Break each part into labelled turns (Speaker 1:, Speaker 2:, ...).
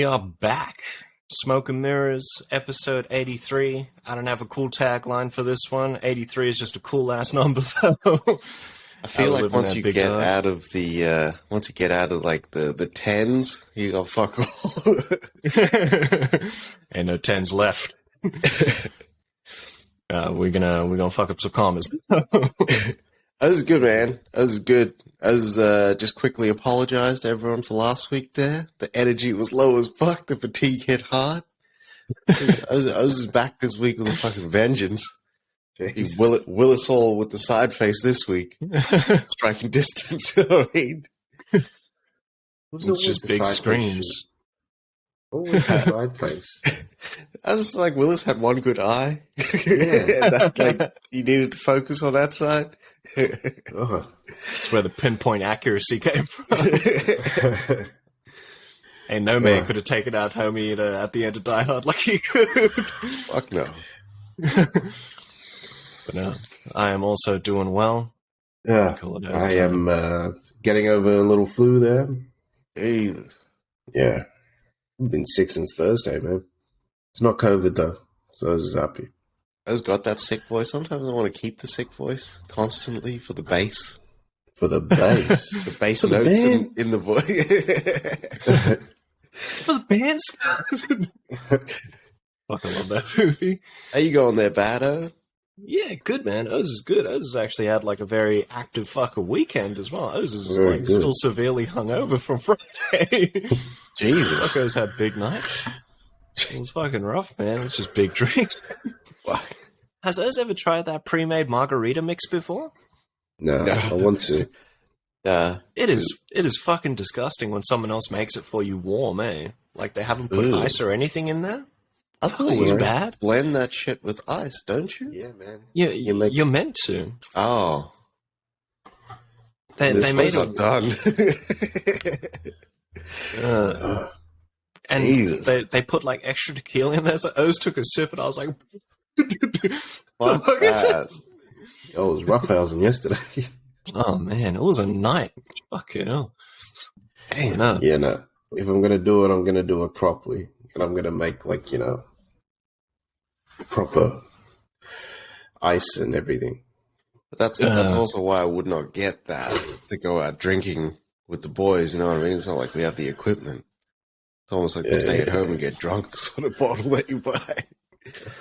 Speaker 1: we are back. Smoke and Mirrors, episode 83. I don't have a cool tagline for this one. 83 is just a cool ass number, though.
Speaker 2: I feel like once you get out of like the tens, you go fuck all.
Speaker 1: Ain't no tens left. We're gonna fuck up some commas.
Speaker 2: That was good, man. That was good. I was just quickly apologize to everyone for last week there. The energy was low as fuck. The fatigue hit hard. I was back this week with a fucking vengeance. Willis all with the side face this week. Striking distance, you know what I mean?
Speaker 1: It's just big screams.
Speaker 3: Always the side face.
Speaker 2: I just like Willis had one good eye.
Speaker 3: Yeah.
Speaker 2: He needed to focus on that side.
Speaker 1: That's where the pinpoint accuracy came from. Ain't no man could have taken out homie at the end of Die Hard like he could.
Speaker 2: Fuck no.
Speaker 1: But no, I am also doing well.
Speaker 3: Yeah, I am getting over a little flu there.
Speaker 2: Jesus.
Speaker 3: Yeah. I've been sick since Thursday, man. It's not COVID, though, so I was happy.
Speaker 2: I just got that sick voice. Sometimes I want to keep the sick voice constantly for the bass.
Speaker 3: For the bass?
Speaker 2: The bass notes in the voice.
Speaker 1: For the bands? Fucking love that movie.
Speaker 2: How you going there, Baddo?
Speaker 1: Yeah, good, man. Oz is good. Oz has actually had like a very active fucker weekend as well. Oz is still severely hungover from Friday.
Speaker 2: Jesus.
Speaker 1: Fucko's had big nights. It was fucking rough, man. It was just big drinks. Has Oz ever tried that pre-made margarita mix before?
Speaker 3: No, I want to.
Speaker 1: It is fucking disgusting when someone else makes it for you warm, eh? Like they haven't put ice or anything in there.
Speaker 2: I thought
Speaker 1: it was bad.
Speaker 2: Blend that shit with ice, don't you?
Speaker 3: Yeah, man.
Speaker 1: Yeah, you're meant to.
Speaker 2: Oh.
Speaker 1: They made it
Speaker 2: done.
Speaker 1: And they put like extra tequila in there. So Oz took a sip and I was like,
Speaker 2: fuck that.
Speaker 3: Oh, it was roughhousing yesterday.
Speaker 1: Oh man, it was a night. Fucking hell.
Speaker 2: Damn.
Speaker 1: No.
Speaker 3: Yeah, no. If I'm going to do it, I'm going to do it properly. And I'm going to make proper ice and everything.
Speaker 2: But that's also why I would not get that to go out drinking with the boys, you know what I mean? It's not like we have the equipment. It's almost like stay at home and get drunk sort of bottle that you buy.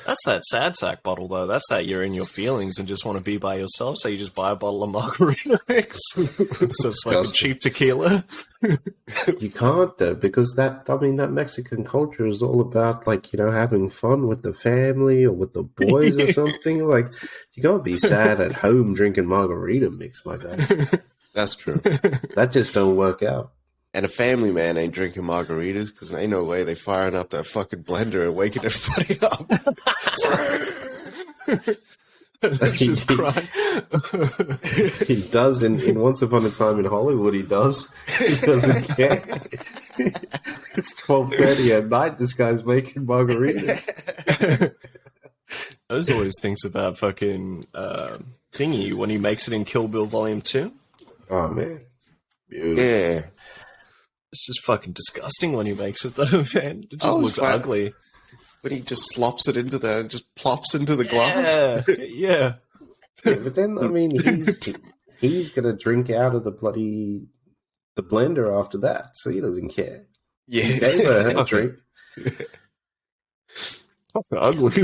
Speaker 1: That's that sad sack bottle, though. That's that you're in your feelings and just want to be by yourself, so you just buy a bottle of margarita mix. It's like a cheap tequila.
Speaker 3: You can't, though, because that Mexican culture is all about, having fun with the family or with the boys or something. Like, you can't be sad at home drinking margarita mix, my guy.
Speaker 2: That's true.
Speaker 3: That just don't work out.
Speaker 2: And a family man ain't drinking margaritas because there ain't no way they firing up that fucking blender and waking everybody up.
Speaker 1: Just crying.
Speaker 3: He does in Once Upon a Time in Hollywood. He does. He doesn't care. It's 12:30 at night. This guy's making margaritas.
Speaker 1: Oz always thinks about fucking Thingy when he makes it in Kill Bill Volume 2.
Speaker 3: Oh man, beautiful.
Speaker 2: Yeah.
Speaker 1: It's just fucking disgusting when he makes it, though, man. It just looks ugly.
Speaker 2: When he just slops it into there and just plops into the glass.
Speaker 1: Yeah.
Speaker 3: But then, he's going to drink out of the blender after that, so he doesn't care.
Speaker 2: Yeah.
Speaker 3: He gave her a drink.
Speaker 1: Fucking ugly.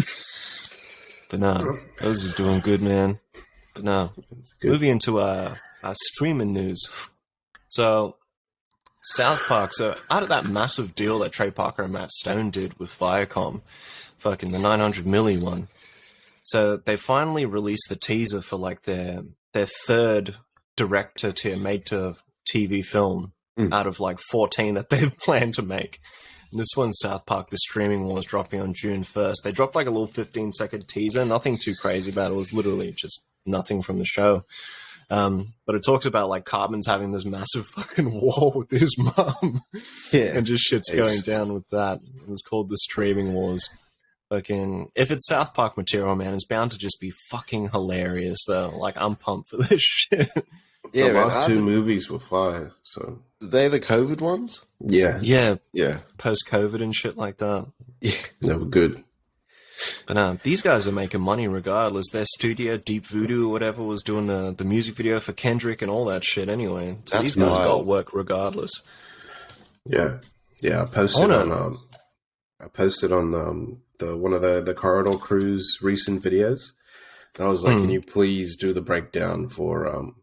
Speaker 1: But no, Oz is doing good, man. But no, moving into our streaming news. So, South Park, so out of that massive deal that Trey Parker and Matt Stone did with Viacom, fucking the 900 milli one, so they finally released the teaser for like their third director-tier made-to-TV film out of like 14 that they've planned to make. And this one's South Park, The Streaming Wars, dropping on June 1st. They dropped like a little 15-second teaser, nothing too crazy about it. It was literally just nothing from the show. But it talks about like Cartman's having this massive fucking war with his mom, and just shit's going down with that. It was called The Streaming Wars. Fucking, if it's South Park material, man, it's bound to just be fucking hilarious, though. Like, I'm pumped for this shit.
Speaker 3: Yeah, the last two movies were fire. So
Speaker 2: they the COVID ones?
Speaker 3: Yeah.
Speaker 1: Yeah,
Speaker 2: Yeah.
Speaker 1: post-COVID and shit like that.
Speaker 2: Yeah.
Speaker 3: They were good.
Speaker 1: But these guys are making money regardless. Their studio, Deep Voodoo or whatever, was doing the music video for Kendrick and all that shit anyway. So
Speaker 2: That's
Speaker 1: these guys
Speaker 2: wild.
Speaker 1: got work regardless.
Speaker 3: Yeah. Yeah. I posted on the one of the Corridor Crew's recent videos. And I was like, can you please do the breakdown for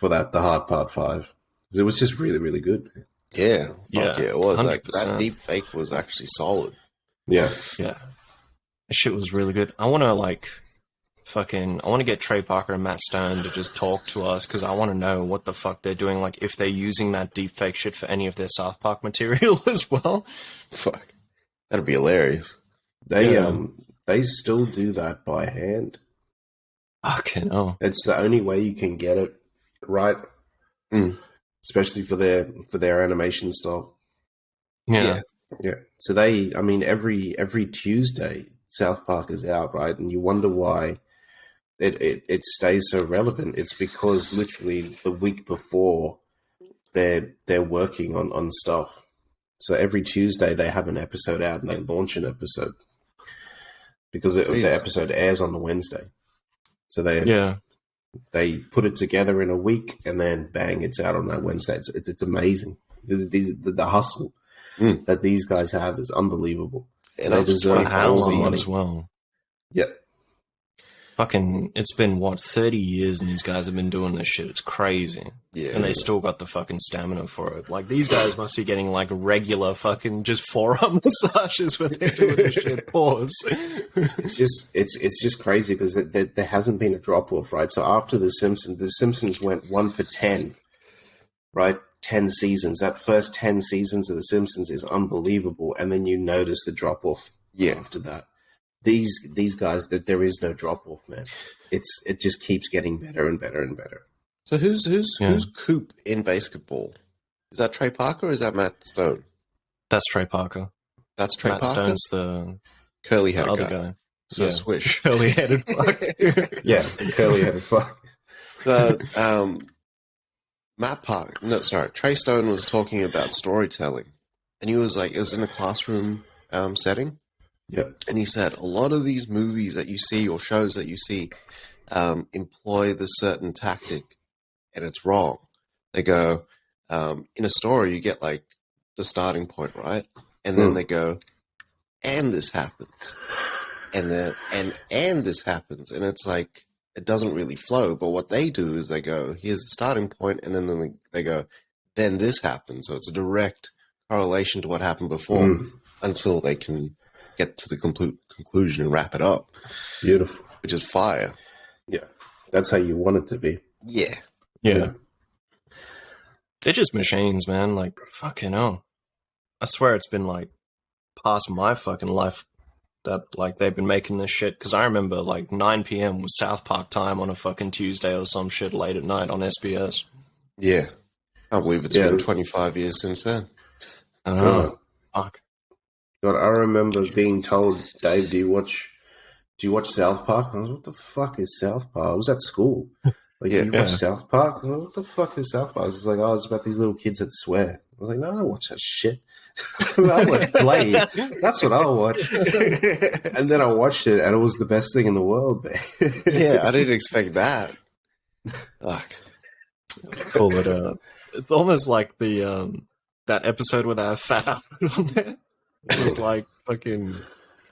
Speaker 3: that The Hard Part 5? It was just really, really good.
Speaker 2: Yeah. Fuck yeah, it was.
Speaker 1: 100%.
Speaker 2: Like, that deep fake was actually solid.
Speaker 3: Yeah.
Speaker 1: Yeah. That shit was really good. I want to get Trey Parker and Matt Stone to just talk to us because I want to know what the fuck they're doing. Like, if they're using that deepfake shit for any of their South Park material as well.
Speaker 2: Fuck. That'd be hilarious.
Speaker 3: They still do that by hand.
Speaker 1: Fucking oh.
Speaker 3: It's the only way you can get it right, especially for their animation style.
Speaker 1: Yeah.
Speaker 3: Yeah. So every Tuesday South Park is out, right? And you wonder why it stays so relevant. It's because literally the week before they're working on stuff. So every Tuesday they have an episode out and they launch an episode because the episode airs on the Wednesday. So they put it together in a week and then bang, it's out on that Wednesday. It's amazing. The hustle that these guys have is unbelievable.
Speaker 2: And
Speaker 3: they deserve all the money
Speaker 1: as well.
Speaker 3: Yeah.
Speaker 1: Fucking, it's been, 30 years and these guys have been doing this shit. It's crazy. Yeah. And they still got the fucking stamina for it. Like, these guys must be getting, like, regular fucking just forearm massages when they're doing this shit. Pause.
Speaker 3: It's just crazy because there hasn't been a drop-off, right? So after The Simpsons went 1 for 10, right? 10 seasons. That first 10 seasons of The Simpsons is unbelievable. And then you notice the drop-off after that. These guys, there is no drop off, man. It just keeps getting better and better and better.
Speaker 2: So who's Coop in basketball? Is that Trey Parker or is that Matt Stone?
Speaker 1: That's Trey Parker.
Speaker 2: That's Trey
Speaker 1: Matt
Speaker 2: Parker.
Speaker 1: Stone's the
Speaker 2: curly-headed
Speaker 1: other guy.
Speaker 2: So swish.
Speaker 1: Curly-headed fuck.
Speaker 3: Yeah, curly-headed fuck.
Speaker 2: So Trey Stone was talking about storytelling, and he was like, it was in a classroom setting.
Speaker 3: Yep.
Speaker 2: And he said a lot of these movies that you see or shows that you see employ this certain tactic, and it's wrong. They go, in a story, you get like the starting point, right? And then they go, and this happens. And then, and this happens. And it's like, it doesn't really flow. But what they do is they go, here's the starting point, and then they go, then this happens. So it's a direct correlation to what happened before until they can get to the conclusion and wrap it up.
Speaker 3: Beautiful.
Speaker 2: Which is fire.
Speaker 3: Yeah. That's how you want it to be.
Speaker 2: Yeah.
Speaker 1: Yeah. They're just machines, man. Like, fucking hell. I swear it's been, like, past my fucking life that, like, they've been making this shit. Because I remember, like, 9 p.m. was South Park time on a fucking Tuesday or some shit late at night on SBS.
Speaker 2: Yeah. I can't believe it's been 25 years since then.
Speaker 1: I know. Fuck.
Speaker 3: God, I remember being told, Dave, do you watch South Park? I was like, what the fuck is South Park? I was at school. Like, do you watch South Park? I was like, what the fuck is South Park? I was like, oh, it's about these little kids that swear. I was like, no, I don't watch that shit. I watch Blade. That's what I'll watch. And then I watched it, and it was the best thing in the world, man.
Speaker 2: Yeah, I didn't expect that. Fuck.
Speaker 1: Call it it's almost like the that episode where they have Fat Albert on there. It was like fucking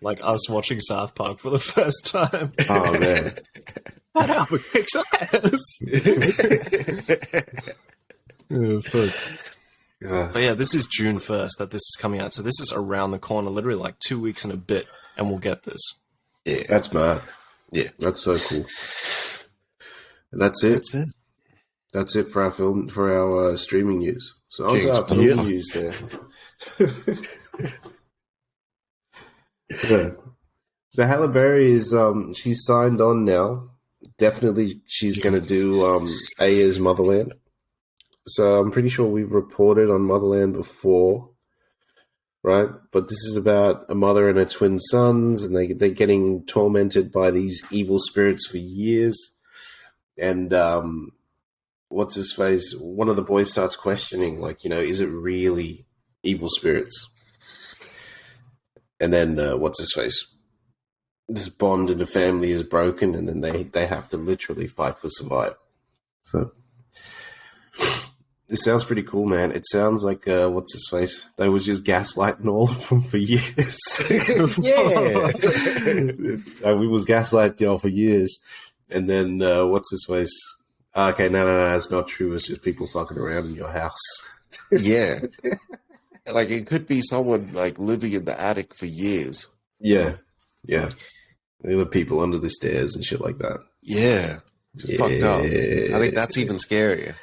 Speaker 1: like us watching South Park for the first time.
Speaker 3: Oh man.
Speaker 1: Fat Albert kicks ass. Oh, fuck. But yeah, this is June 1st that this is coming out. So this is around the corner, literally like 2 weeks and a bit, and we'll get this.
Speaker 2: Yeah.
Speaker 3: That's mad.
Speaker 2: Yeah.
Speaker 3: That's so cool. And that's it. That's it for our streaming news. So on to our film news there. Yeah. So Halle Berry is she's signed on now. Definitely she's gonna do Aya's Motherland. So I'm pretty sure we've reported on Motherland before, right? But this is about a mother and her twin sons, and they're getting tormented by these evil spirits for years. And what's his face? One of the boys starts questioning, like, is it really evil spirits? And then what's his face? This bond in the family is broken, and then they have to literally fight for survival. So this sounds pretty cool, man. It sounds like what's his face? They was just gaslighting all of them for years.
Speaker 2: Yeah.
Speaker 3: We was gaslighting y'all for years, and then what's his face? Okay, no, it's not true. It's just people fucking around in your house.
Speaker 2: Yeah. Like, it could be someone, like, living in the attic for years.
Speaker 3: Yeah. The other people under the stairs and shit like that.
Speaker 2: Yeah. Just fucked up. I think that's even scarier.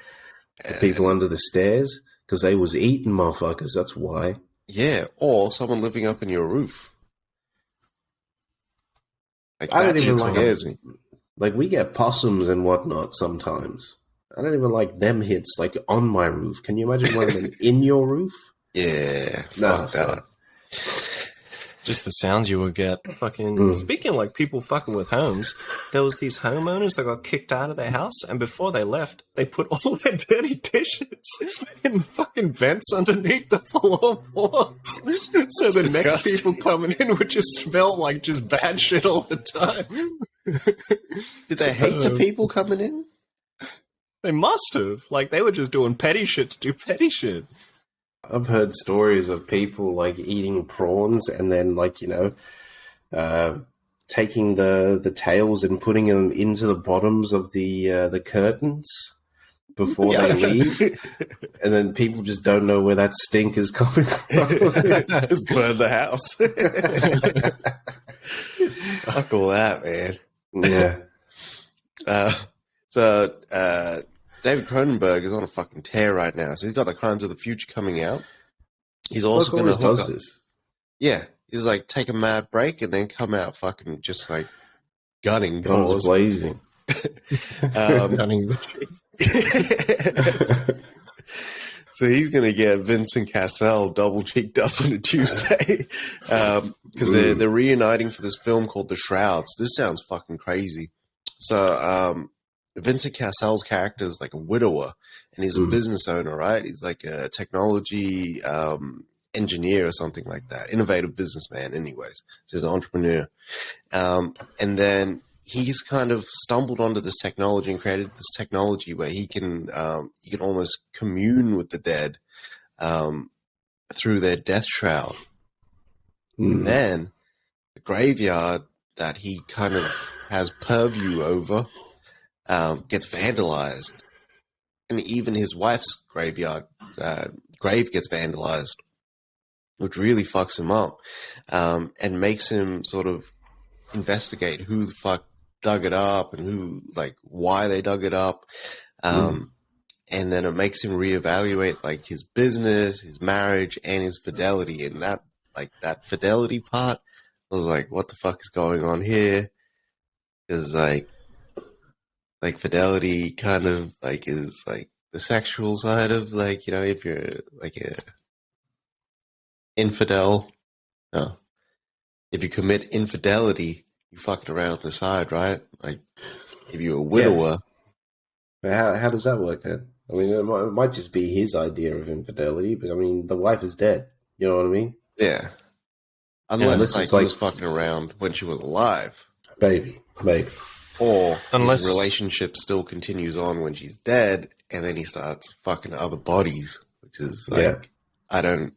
Speaker 3: The people under the stairs? Because they was eating motherfuckers, that's why.
Speaker 2: Yeah, or someone living up in your roof. Like,
Speaker 3: I
Speaker 2: that
Speaker 3: don't even
Speaker 2: shit scares me.
Speaker 3: Like, we get possums and whatnot sometimes. I don't even like them hits, like, on my roof. Can you imagine one of them in your roof?
Speaker 2: Yeah,
Speaker 3: Nah,
Speaker 2: fuck that.
Speaker 1: Just the sounds you would get. Fucking speaking of, like, people fucking with homes, there was these homeowners that got kicked out of their house, and before they left, they put all their dirty dishes in fucking vents underneath the floorboards. So the next people coming in would just smell like just bad shit all the time.
Speaker 2: Did they hate the people coming in?
Speaker 3: Oh,
Speaker 1: They must have. Like, they were just doing petty shit to do petty shit.
Speaker 3: I've heard stories of people, like, eating prawns and then, like, taking the tails and putting them into the bottoms of the curtains before they leave. And then people just don't know where that stink is coming from.
Speaker 2: Just burn the house. Fuck all that, man.
Speaker 3: Yeah.
Speaker 2: So David Cronenberg is on a fucking tear right now. So he's got the Crimes of the Future coming out. He's also going to hook up.
Speaker 3: this.
Speaker 2: Yeah, he's like take a mad break and then come out fucking just like gunning
Speaker 3: Guns
Speaker 2: cause.
Speaker 3: blazing.
Speaker 1: Gunning the chief.
Speaker 2: So he's going to get Vincent Cassel double cheeked up on a Tuesday because they're reuniting for this film called The Shrouds. This sounds fucking crazy. So Vincent Cassel's character is like a widower, and he's a business owner, right? He's like a technology engineer or something like that, innovative businessman. Anyways, so he's an entrepreneur, and then he's kind of stumbled onto this technology and created this technology where he can almost commune with the dead through their death shroud. And then the graveyard that he kind of has purview over gets vandalized, and even his wife's grave gets vandalized, which really fucks him up and makes him sort of investigate who the fuck dug it up and why they dug it up. And then it makes him reevaluate like his business, his marriage, and his fidelity. And that fidelity part, I was like, what the fuck is going on here? Because like fidelity kind of like is like the sexual side of like, if you're like a infidel, no, if you commit infidelity, you fucking around the side, right? Like if you're a widower.
Speaker 3: Yeah. How does that work then? I mean, it might just be his idea of infidelity, but I mean, the wife is dead. You know what I mean?
Speaker 2: Yeah. Unless he was fucking around when she was alive.
Speaker 3: Maybe.
Speaker 2: Or his relationship still continues on when she's dead, and then he starts fucking other bodies, which is like, I don't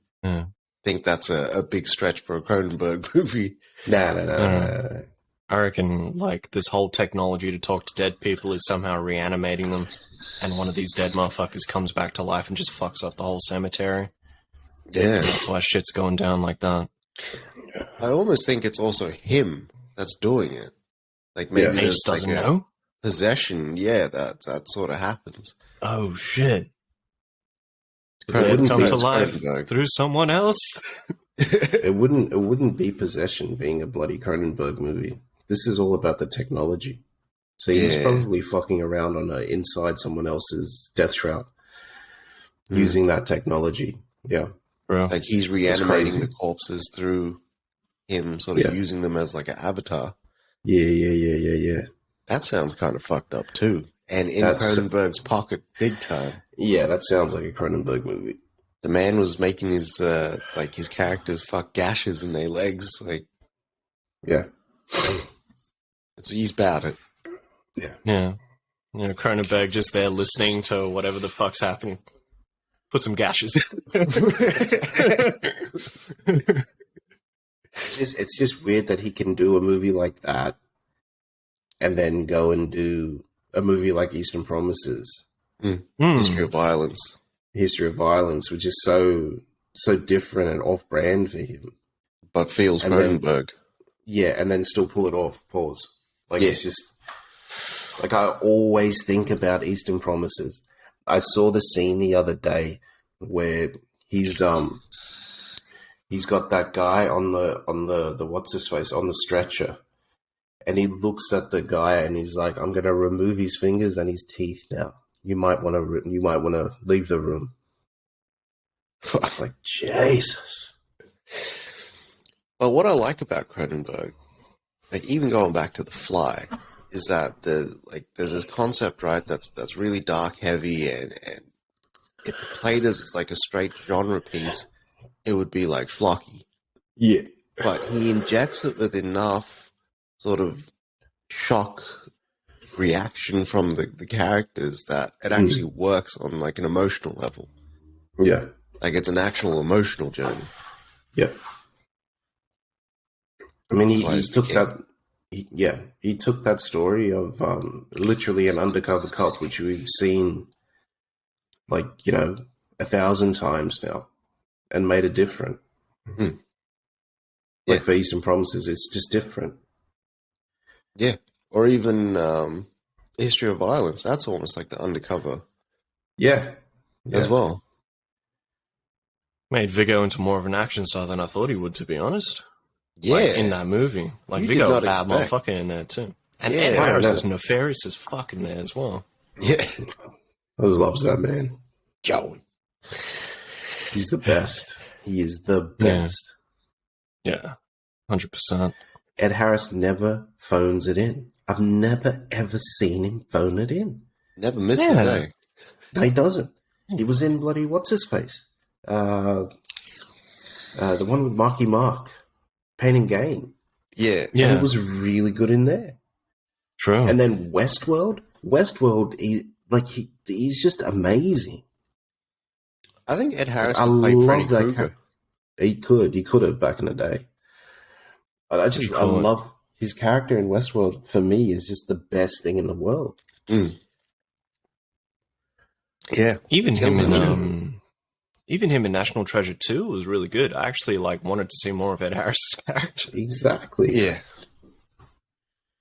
Speaker 2: think that's a big stretch for a Cronenberg movie.
Speaker 3: No.
Speaker 1: I reckon, like, this whole technology to talk to dead people is somehow reanimating them, and one of these dead motherfuckers comes back to life and just fucks up the whole cemetery.
Speaker 2: Yeah.
Speaker 1: That's why shit's going down like that.
Speaker 2: I almost think it's also him that's doing it. Like maybe
Speaker 1: he just doesn't know?
Speaker 2: Possession, that sort of happens.
Speaker 1: Oh, shit.
Speaker 3: Wouldn't
Speaker 1: Come
Speaker 3: be
Speaker 1: to life
Speaker 2: Cronenberg.
Speaker 1: through someone else?
Speaker 3: It wouldn't be possession being a bloody Cronenberg movie. This is all about the technology. So he's probably fucking around on inside someone else's death shroud using that technology. Yeah.
Speaker 1: Bro.
Speaker 2: Like he's reanimating the corpses through him sort of using them as like an avatar.
Speaker 3: Yeah.
Speaker 2: That sounds kind of fucked up too. and in
Speaker 3: That's-
Speaker 2: Cronenberg's pocket big time.
Speaker 3: Yeah, that sounds like a Cronenberg movie.
Speaker 2: The man was making his his characters fuck gashes in their legs. Like,
Speaker 3: Yeah.
Speaker 2: he's about it.
Speaker 1: Yeah. You know, Cronenberg just there listening to whatever the fuck's happening. Put some gashes.
Speaker 3: It's just weird that he can do a movie like that and then go and do a movie like Eastern Promises,
Speaker 2: History of Violence.
Speaker 3: History of Violence, which is so different and off-brand for him.
Speaker 2: But feels
Speaker 3: And then-
Speaker 2: Cronenberg.
Speaker 3: Yeah, and then still pull it off. Pause. Like,
Speaker 2: Yeah.
Speaker 3: it's just... Like, I always think about Eastern Promises. I saw the scene the other day where he's got that guy on the what's his face on the stretcher, and he looks at the guy and he's like, "I'm going to remove his fingers and his teeth now. You might want to leave the room." I was like, Jesus.
Speaker 2: But what I like about Cronenberg, like even going back to The Fly, is that there's this concept, right, that's really dark, heavy, and if it played as like a straight genre piece, it would be like schlocky.
Speaker 3: Yeah.
Speaker 2: But he injects it with enough sort of shock reaction from the characters that it actually works on like an emotional level.
Speaker 3: Yeah.
Speaker 2: Like it's an actual emotional journey.
Speaker 3: Yeah. I mean,
Speaker 2: That's why
Speaker 3: he
Speaker 2: it's the
Speaker 3: took
Speaker 2: king.
Speaker 3: that. He took that story of literally an undercover cop, which we've seen, 1,000 times now, and made it different.
Speaker 2: Hmm.
Speaker 3: Like
Speaker 2: Yeah.
Speaker 3: for Eastern Promises, it's just different.
Speaker 2: Yeah. Or even History of Violence. That's almost like the undercover
Speaker 3: Yeah.
Speaker 2: as well.
Speaker 1: Made Viggo into more of an action star than I thought he would, to be honest.
Speaker 2: Yeah.
Speaker 1: Like, in that movie. Like,
Speaker 2: You did
Speaker 1: Viggo,
Speaker 2: not
Speaker 1: bad
Speaker 2: expect.
Speaker 1: motherfucker in there, too. And
Speaker 2: Yeah,
Speaker 1: Ed
Speaker 2: I
Speaker 1: Harris
Speaker 3: know.
Speaker 1: is nefarious as fuck in there as well.
Speaker 2: Yeah.
Speaker 3: I just loves that man.
Speaker 2: Joey.
Speaker 3: He's the best. He is the
Speaker 1: Yeah.
Speaker 3: best.
Speaker 1: Yeah. 100%.
Speaker 3: Ed Harris never phones it in. I've never ever seen him phone it in.
Speaker 2: Never misses,
Speaker 1: Yeah.
Speaker 2: eh?
Speaker 3: No, he doesn't. He was in bloody what's his face? The one with Marky Mark, Pain and Gain.
Speaker 2: Yeah.
Speaker 3: And
Speaker 1: Yeah.
Speaker 3: he was really good in there.
Speaker 1: True.
Speaker 3: And then Westworld, he's just amazing.
Speaker 2: I think Ed Harris
Speaker 3: I
Speaker 2: could play
Speaker 3: love
Speaker 2: Freddy
Speaker 3: that
Speaker 2: Krueger.
Speaker 3: He could have back in the day. But I
Speaker 1: He could.
Speaker 3: love his character in Westworld. For me, is just the best thing in the world.
Speaker 2: Yeah.
Speaker 1: Even
Speaker 2: Kills
Speaker 1: him
Speaker 2: it,
Speaker 1: in even him in National Treasure 2 was really good. I actually wanted to see more of Ed Harris's character.
Speaker 3: Exactly.
Speaker 2: Yeah.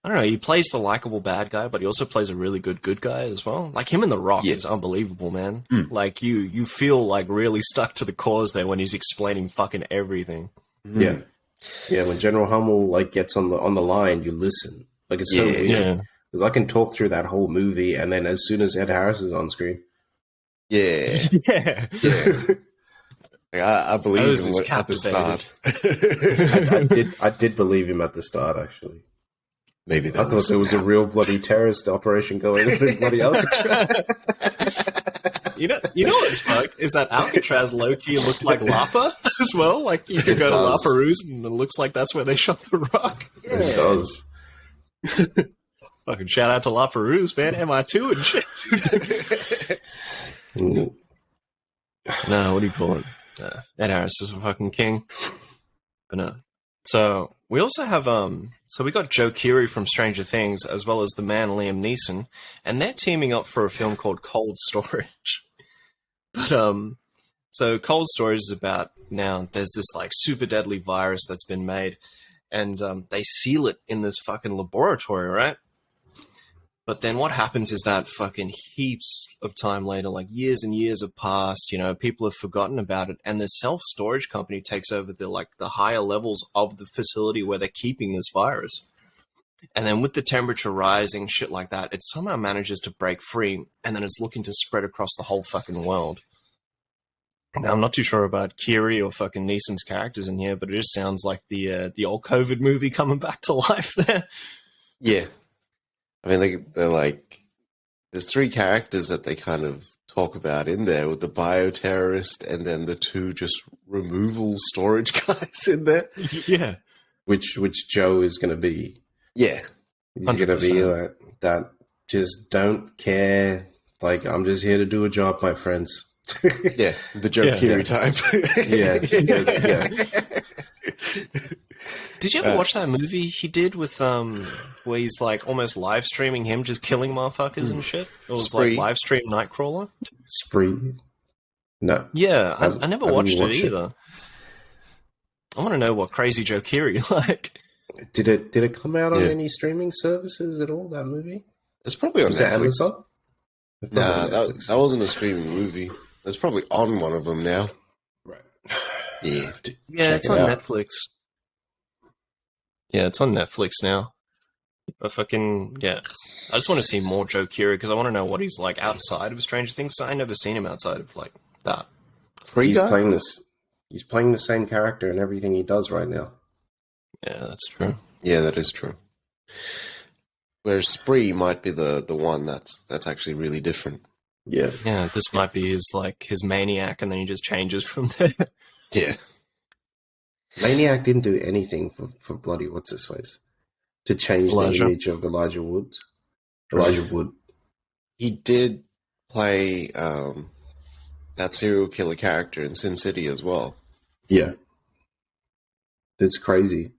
Speaker 1: I don't know, he plays the likable bad guy, but he also plays a really good guy as well. Like him in The Rock
Speaker 2: Yeah.
Speaker 1: is unbelievable, man. Like you feel like really stuck to the cause there when he's explaining fucking everything.
Speaker 3: Yeah. Yeah, when General Hummel gets on the line, you listen. Like it's so
Speaker 2: Yeah.
Speaker 3: weird.
Speaker 1: Yeah.
Speaker 3: Because I can talk through that whole movie, and then as soon as Ed Harris is on screen,
Speaker 2: Yeah.
Speaker 1: Yeah.
Speaker 2: Yeah. Like, I believe
Speaker 1: I was
Speaker 2: him
Speaker 1: just
Speaker 2: at the start.
Speaker 3: I did believe him at the start. Actually,
Speaker 2: Maybe
Speaker 3: I thought there was a real bloody terrorist operation going on in bloody Alcatraz.
Speaker 1: You know what's fucked is that Alcatraz low-key looked like Lapa as well. Like you could go to
Speaker 3: does.
Speaker 1: Laperouse and it looks like that's where they shot the Rock.
Speaker 3: It does.
Speaker 1: Fucking shout out to Laperouse, man. MI2 and shit.
Speaker 3: Mm.
Speaker 1: No, what do you call it? Ed Harris is a fucking king. But no. So we also have so we got Joe Keery from Stranger Things as well as the man Liam Neeson, and they're teaming up for a film called Cold Storage. But so Cold Storage is about now there's this like super deadly virus that's been made, and they seal it in this fucking laboratory, right? But then what happens is that fucking heaps of time later, like years and years have passed, people have forgotten about it, and the self-storage company takes over the higher levels of the facility where they're keeping this virus. And then with the temperature rising, shit like that, it somehow manages to break free, and then it's looking to spread across the whole fucking world. Now, I'm not too sure about Kiri or fucking Neeson's characters in here, but it just sounds like the old COVID movie coming back to life there.
Speaker 2: Yeah. I mean, they're there's three characters that they kind of talk about in there, with the bioterrorist and then the two just removal storage guys in there.
Speaker 1: Yeah.
Speaker 3: Which Joe is going to be.
Speaker 2: Yeah.
Speaker 3: He's going to be
Speaker 1: 100%.
Speaker 3: that just don't care. Like, I'm just here to do a job, my friends.
Speaker 2: Yeah, the Joe Keery type.
Speaker 3: Yeah.
Speaker 1: Did you ever watch that movie he did with where he's like almost live streaming him just killing motherfuckers and shit? It was
Speaker 2: Spree.
Speaker 1: like live stream Nightcrawler.
Speaker 3: Spree. No.
Speaker 1: Yeah, I never watched
Speaker 3: didn't
Speaker 1: it
Speaker 3: watch
Speaker 1: either. I want to know what Crazy Joe Keery like.
Speaker 3: Did it come out on any streaming services at all, that movie?
Speaker 2: It's probably on
Speaker 3: Was it
Speaker 2: Netflix.
Speaker 3: Amazon?
Speaker 2: Nah, that wasn't a streaming movie. It's probably on one of them now.
Speaker 3: Right.
Speaker 2: Yeah.
Speaker 1: Yeah,
Speaker 3: Check
Speaker 1: it's
Speaker 3: it
Speaker 1: on
Speaker 3: out.
Speaker 1: Netflix. Yeah, it's on Netflix now. But fucking, yeah. I just want to see more Joe Keery because I want to know what he's like outside of Stranger Things. So I never seen him outside of like that.
Speaker 2: Free
Speaker 3: He's
Speaker 2: guy?
Speaker 3: playing this. He's playing the same character in everything he does right now.
Speaker 1: Yeah, that's true.
Speaker 2: Yeah, that is true. Whereas Spree might be the one that's actually really different.
Speaker 3: Yeah.
Speaker 1: Yeah, this might be his maniac, and then he just changes from there.
Speaker 2: Yeah.
Speaker 3: Maniac didn't do anything for bloody what's his face to change
Speaker 1: Elijah.
Speaker 3: the image of Elijah Wood. Elijah Wood.
Speaker 2: He did play that serial killer character in Sin City as well.
Speaker 3: Yeah. It's crazy.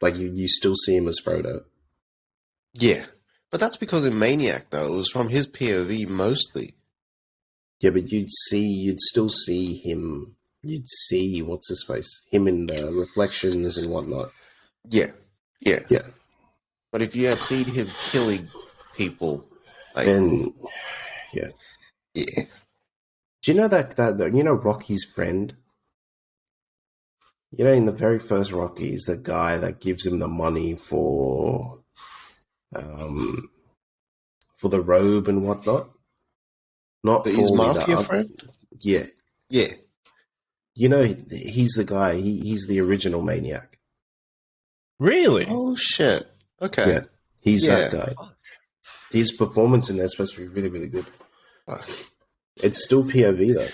Speaker 3: Like you still see him as Frodo.
Speaker 2: Yeah. But that's because in Maniac, though, it was from his POV mostly.
Speaker 3: Yeah, but you'd still see him. You'd see what's his face, him in the reflections and whatnot.
Speaker 2: Yeah. Yeah.
Speaker 3: Yeah.
Speaker 2: But if you had seen him killing people, like,
Speaker 3: And yeah,
Speaker 2: yeah.
Speaker 3: do you know that you know Rocky's friend? You know, in the very first Rocky, is the guy that gives him the money for the robe and whatnot. Not
Speaker 2: His
Speaker 3: for
Speaker 2: mafia
Speaker 3: the
Speaker 2: friend?
Speaker 3: Yeah,
Speaker 2: Yeah.
Speaker 3: you know, he's the guy. He's the original Maniac.
Speaker 1: Really?
Speaker 2: Oh, shit. Okay.
Speaker 3: Yeah, he's that
Speaker 2: Yeah.
Speaker 3: guy. His performance in there is supposed to be really, really good.
Speaker 2: Fuck.
Speaker 3: It's still POV though.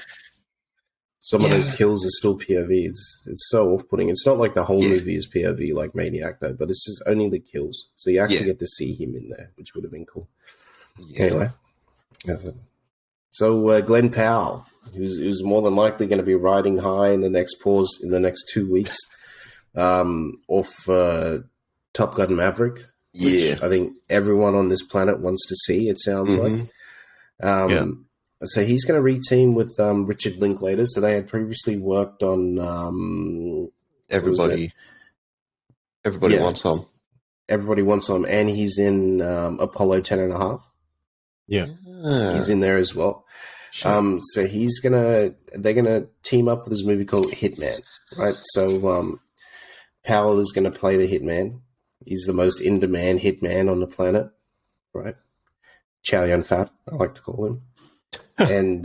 Speaker 3: Some of
Speaker 2: Yeah.
Speaker 3: those kills are still POV. It's so off-putting. It's not like the whole
Speaker 2: Yeah.
Speaker 3: movie is POV like Maniac though, but it's just only the kills. So you actually
Speaker 2: Yeah.
Speaker 3: get to see him in there, which would have been cool.
Speaker 2: Yeah.
Speaker 3: Anyway, so Glenn Powell, who's more than likely going to be riding high in the next 2 weeks, off Top Gun Maverick.
Speaker 2: Yeah.
Speaker 3: Which I think everyone on this planet wants to see. It sounds like.
Speaker 2: Mhm.
Speaker 3: So he's going to reteam with Richard Linklater. So they had previously worked on
Speaker 2: Everybody
Speaker 3: Yeah.
Speaker 2: wants some.
Speaker 3: Everybody Wants Some, and he's in Apollo 10.5.
Speaker 1: Yeah.
Speaker 3: He's in there as well. So they're gonna team up for this movie called Hitman, right? So Powell is going to play the hitman. He's the most in-demand hitman on the planet, right? Chow Yun Fat, I like to call him. And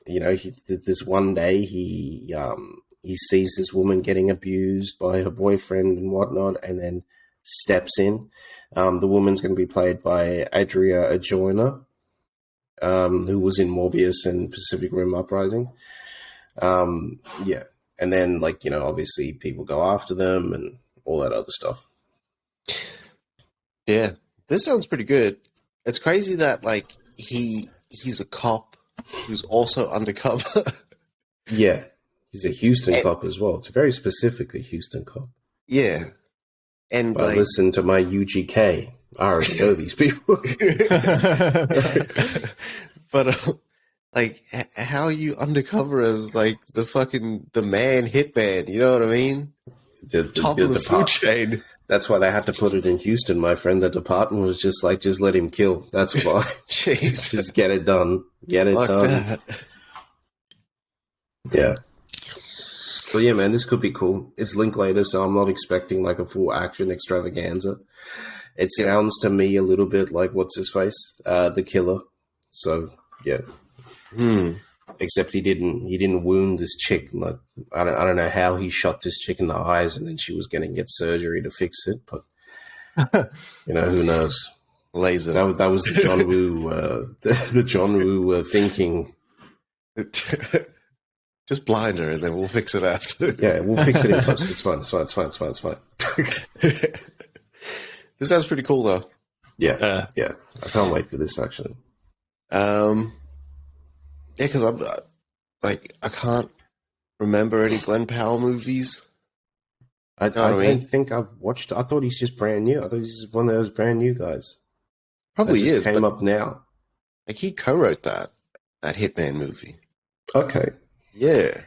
Speaker 3: you know, this one day he sees this woman getting abused by her boyfriend and whatnot, and then steps in. The woman's going to be played by Adria Arjona, who was in Morbius and Pacific Rim Uprising. Yeah, and then like, you know, obviously people go after them and all that other stuff.
Speaker 2: Yeah. This sounds pretty good. It's crazy that like he's a cop who's also undercover.
Speaker 3: Yeah, he's a Houston cop as well. It's very specifically Houston cop.
Speaker 2: Yeah. And
Speaker 3: But
Speaker 2: like
Speaker 3: listen to my UGK. I already know these people.
Speaker 2: but like how are you undercover as like the man hitman, you know what I mean? Top of the food chain.
Speaker 3: That's why they had to put it in Houston, my friend. The department was just like, just let him kill. That's why.
Speaker 2: Jeez.
Speaker 3: Just get it done. Get it
Speaker 2: Like
Speaker 3: done.
Speaker 2: that.
Speaker 3: Yeah. So yeah, man, this could be cool. It's Linklater, so I'm not expecting like a full action extravaganza. It sounds to me a little bit like what's his face, The Killer. So yeah. Except he didn't wound this chick. Like, I don't know how he shot this chick in the eyes, and then she was going to get surgery to fix it. But you know, who knows?
Speaker 2: Laser.
Speaker 3: That was the John Woo, the John Woo thinking.
Speaker 2: Just blind her, and then we'll fix it after.
Speaker 3: Yeah, we'll fix it in post. It's fine. It's fine. It's fine. It's fine. It's fine.
Speaker 2: This sounds pretty cool, though.
Speaker 3: Yeah, yeah. I can't wait for this, actually.
Speaker 2: Yeah, because I'm I can't remember any Glenn Powell movies.
Speaker 3: I don't think I've watched. I thought he's just brand new. I thought he's just one of those brand new guys.
Speaker 2: Probably
Speaker 3: just
Speaker 2: is.
Speaker 3: Came up now.
Speaker 2: Like he co-wrote that Hitman movie.
Speaker 3: Okay.
Speaker 2: Yeah.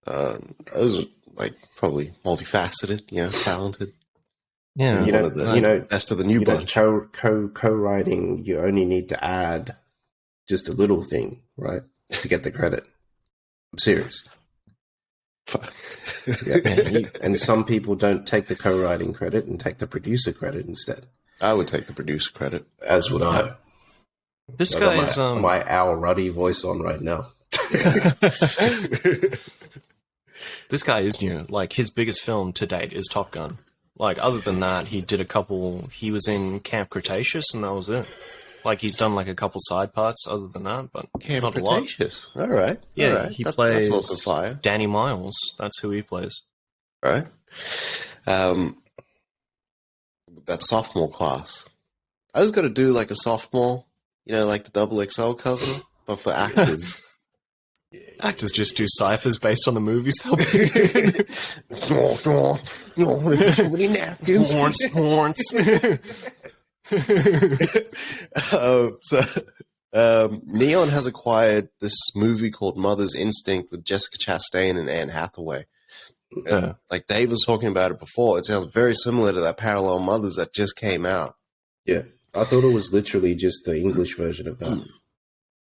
Speaker 2: Those are like probably multifaceted, talented.
Speaker 1: Yeah,
Speaker 3: You know,
Speaker 2: best of the new bunch.
Speaker 3: Co-writing, you only need to add just a little thing, right, to get the credit. I'm serious. Yeah. And some people don't take the co-writing credit and take the producer credit instead.
Speaker 2: I would take the producer credit.
Speaker 3: As would I.
Speaker 1: This guy is
Speaker 3: my Al Ruddy voice on right now.
Speaker 1: This guy is new. Like, his biggest film to date is Top Gun. Like, other than that, he did a couple. He was in Camp Cretaceous, and that was it. Like, he's done like a couple side parts other than that, but
Speaker 2: Camp
Speaker 1: not a lot.
Speaker 2: Cretaceous. All right.
Speaker 1: Yeah,
Speaker 2: all right.
Speaker 1: he
Speaker 2: That's
Speaker 1: plays
Speaker 2: also fire.
Speaker 1: Danny Miles. That's who he plays.
Speaker 2: Right. That sophomore class. I was going to do like a sophomore, like the XXL cover, but for actors.
Speaker 1: Actors just do ciphers based on the movies they'll be in.
Speaker 2: Too many napkins.
Speaker 1: Horns.
Speaker 2: Neon has acquired this movie called Mother's Instinct with Jessica Chastain and Anne Hathaway.
Speaker 1: Yeah.
Speaker 2: Like Dave was talking about it before, it sounds very similar to that Parallel Mothers that just came out.
Speaker 3: Yeah, I thought it was literally just the English version of that.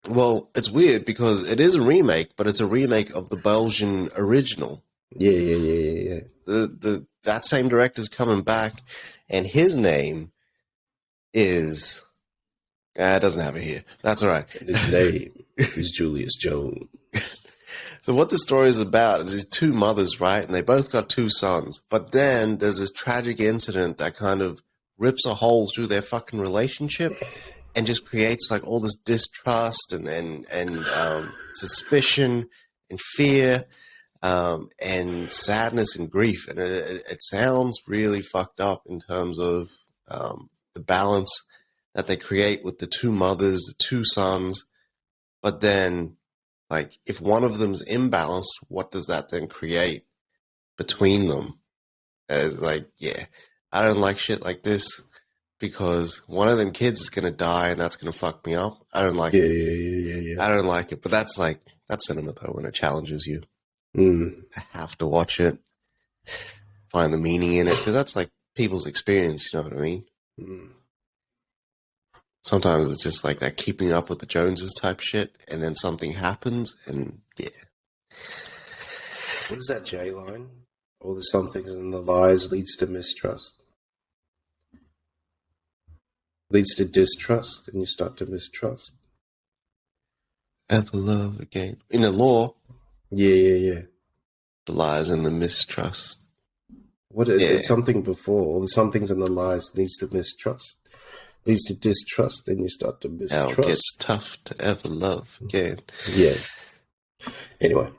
Speaker 2: Well, it's weird because it is a remake, but it's a remake of the Belgian original.
Speaker 3: Yeah.
Speaker 2: That same director's coming back, and his name is... it doesn't have it here. That's all right.
Speaker 3: His name is Julius Jones.
Speaker 2: So what the story is about is these two mothers, right? And they both got two sons. But then there's this tragic incident that kind of rips a hole through their fucking relationship and just creates like all this distrust and suspicion and fear and sadness and grief. And it sounds really fucked up in terms of the balance that they create with the two mothers, the two sons. But then, like, if one of them's imbalanced, what does that then create between them? I don't like shit like this because one of them kids is going to die and that's going to fuck me up. I don't like it.
Speaker 3: Yeah.
Speaker 2: I don't like it. But that's cinema, though, when it challenges you. I have to watch it, find the meaning in it, because that's like people's experience, you know what I mean? Sometimes it's just like that keeping up with the Joneses type shit, and then something happens, and yeah.
Speaker 3: What is that J line? All the somethings and the lies leads to mistrust. Leads to distrust, and you start to mistrust.
Speaker 2: Ever love again. In the law,
Speaker 3: Yeah.
Speaker 2: the lies and the mistrust.
Speaker 3: What is it? Something before. All the somethings and the lies leads to mistrust. Leads to distrust, then you start to mistrust.
Speaker 2: Now it gets tough to ever love again.
Speaker 3: Yeah. Anyway.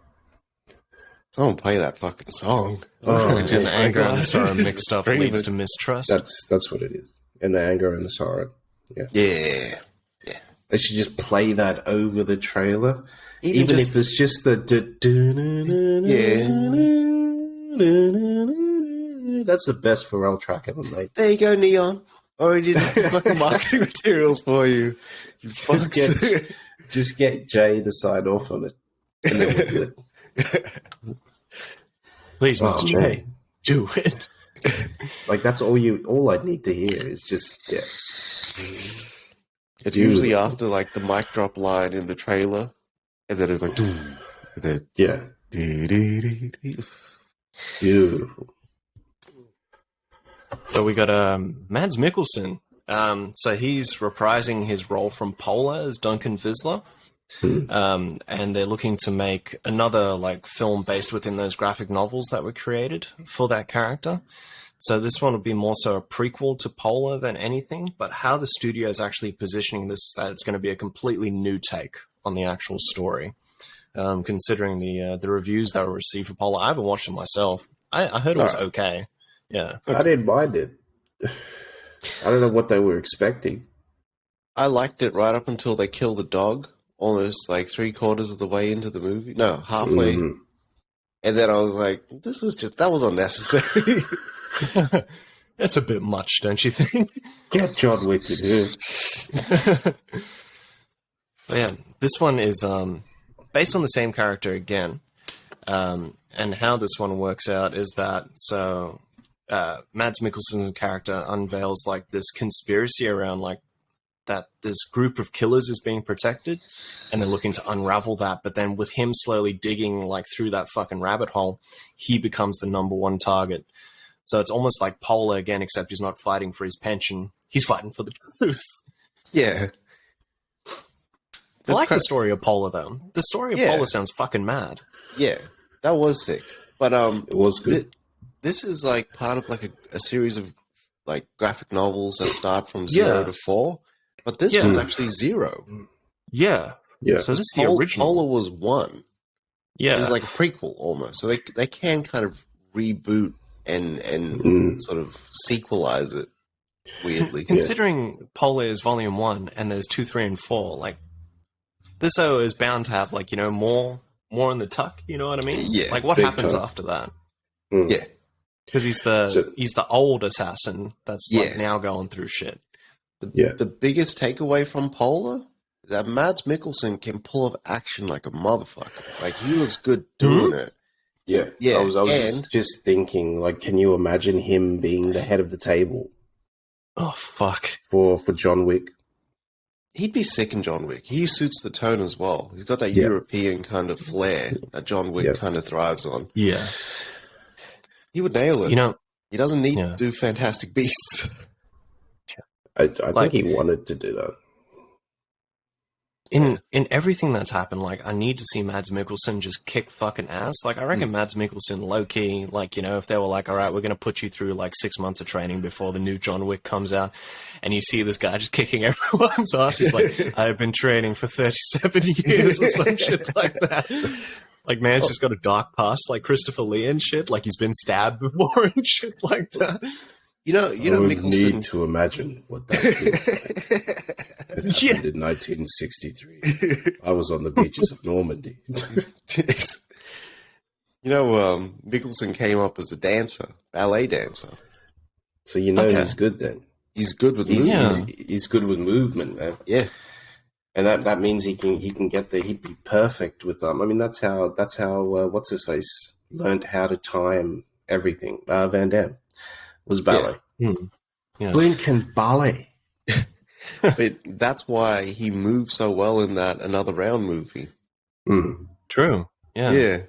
Speaker 2: Someone play that fucking song.
Speaker 1: And the anger and the sorrow mixed up leads to mistrust.
Speaker 3: That's what it is. And the anger and the sorrow. Yeah.
Speaker 2: Yeah.
Speaker 3: They should just play that over the trailer.
Speaker 2: Even
Speaker 3: if it's just the... That's the best Pharrell track ever made.
Speaker 2: There you go, Neon. Already did the fucking marketing materials for you.
Speaker 3: Just get Jay to sign off on it. And then we're good.
Speaker 1: Please, Mr. J, do it.
Speaker 3: Like, that's all I need to hear is just, yeah.
Speaker 2: It's usually after, like, the mic drop line in the trailer, and then it's like, and then,
Speaker 3: yeah. Beautiful.
Speaker 1: So we got Mads Mikkelsen. So he's reprising his role from Polar as Duncan Visler. And they're looking to make another like film based within those graphic novels that were created for that character. So this one would be more so a prequel to Polar than anything, but how the studio is actually positioning this, that it's going to be a completely new take on the actual story. Considering the reviews that were received for Polar, I haven't watched it myself. I heard it was okay. Yeah.
Speaker 3: I didn't mind it. I don't know what they were expecting.
Speaker 2: I liked it right up until they killed the dog, almost like 3/4 of the way into the movie. No, halfway.
Speaker 3: Mhm.
Speaker 2: And then I was like, that was unnecessary.
Speaker 1: That's a bit much, don't you think?
Speaker 3: Get John Wick in here.
Speaker 1: But yeah, this one is based on the same character again. And how this one works out is that, so Mads Mikkelsen's character unveils like this conspiracy around like that this group of killers is being protected, and they're looking to unravel that. But then with him slowly digging like through that fucking rabbit hole, he becomes the #1 target. So it's almost like Polar again, except he's not fighting for his pension. He's fighting for the truth.
Speaker 2: Yeah.
Speaker 1: I like the story of Polar, though. The story of Polar sounds fucking mad.
Speaker 2: Yeah, that was sick. But
Speaker 3: It was good.
Speaker 2: this is like part of like a series of like graphic novels that start from 0 to 4. But this one's actually 0.
Speaker 1: Yeah.
Speaker 3: Yeah.
Speaker 1: So this is the original.
Speaker 2: Polar was 1.
Speaker 1: Yeah.
Speaker 2: It's like a prequel almost. So they can kind of reboot and sort of sequelize it weirdly.
Speaker 1: Considering Polar is volume 1 and there's 2, 3, and 4, like this is bound to have like, more in the tuck, you know what I mean?
Speaker 2: Yeah,
Speaker 1: like what
Speaker 3: big
Speaker 1: happens
Speaker 3: time.
Speaker 1: after that?
Speaker 2: Yeah.
Speaker 1: Because he's the old assassin that's like now going through shit.
Speaker 2: The biggest takeaway from Polar is that Mads Mikkelsen can pull off action like a motherfucker. Like he looks good doing it.
Speaker 3: Yeah.
Speaker 2: Yeah,
Speaker 3: I was just thinking, like, can you imagine him being the head of the table
Speaker 1: Oh fuck.
Speaker 3: for John Wick?
Speaker 2: He'd be sick in John Wick. He suits the tone as well. He's got that European kind of flair that John Wick kind of thrives on.
Speaker 1: Yeah.
Speaker 2: He would nail it. He doesn't need to do Fantastic Beasts.
Speaker 3: I think he wanted to do that.
Speaker 1: In everything that's happened, like, I need to see Mads Mikkelsen just kick fucking ass. Like, I reckon Mads Mikkelsen, low-key, like, if they were like, all right, we're going to put you through, like, 6 months of training before the new John Wick comes out, and you see this guy just kicking everyone's ass. He's like, I've been training for 37 years or some shit like that. Like, man's just got a dark past, like Christopher Lee and shit. Like, he's been stabbed before and shit like that.
Speaker 2: You know,
Speaker 3: I would
Speaker 2: Mikkelsen...
Speaker 3: need to imagine what that feels like. It happened in 1963. I was on the beaches of Normandy.
Speaker 2: Jeez. Mikkelsen came up as a dancer, ballet dancer.
Speaker 3: So he's good then.
Speaker 2: He's good with movement.
Speaker 3: He's good with movement, man.
Speaker 2: Yeah.
Speaker 3: And that means he can get there. He'd be perfect with them. I mean, that's how what's his face learned how to time everything. Van Damme was ballet.
Speaker 1: Yeah.
Speaker 3: Blinken ballet.
Speaker 2: But that's why he moved so well in that Another Round movie.
Speaker 1: True. Yeah.
Speaker 2: Yeah.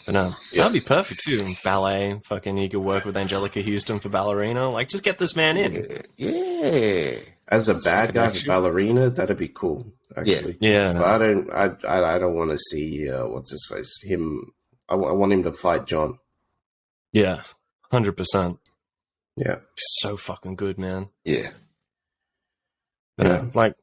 Speaker 1: But no, that'd be perfect too. Ballet, fucking, he could work with Angelica Houston for Ballerina. Like, just get this man in.
Speaker 2: Yeah.
Speaker 3: As a bad guy for Ballerina, that'd be cool. Actually,
Speaker 1: Yeah.
Speaker 3: But I don't want to see what's his face. Him. I want him to fight John.
Speaker 1: Yeah. 100%.
Speaker 3: Yeah.
Speaker 1: So fucking good, man.
Speaker 2: Yeah.
Speaker 1: Yeah. Like,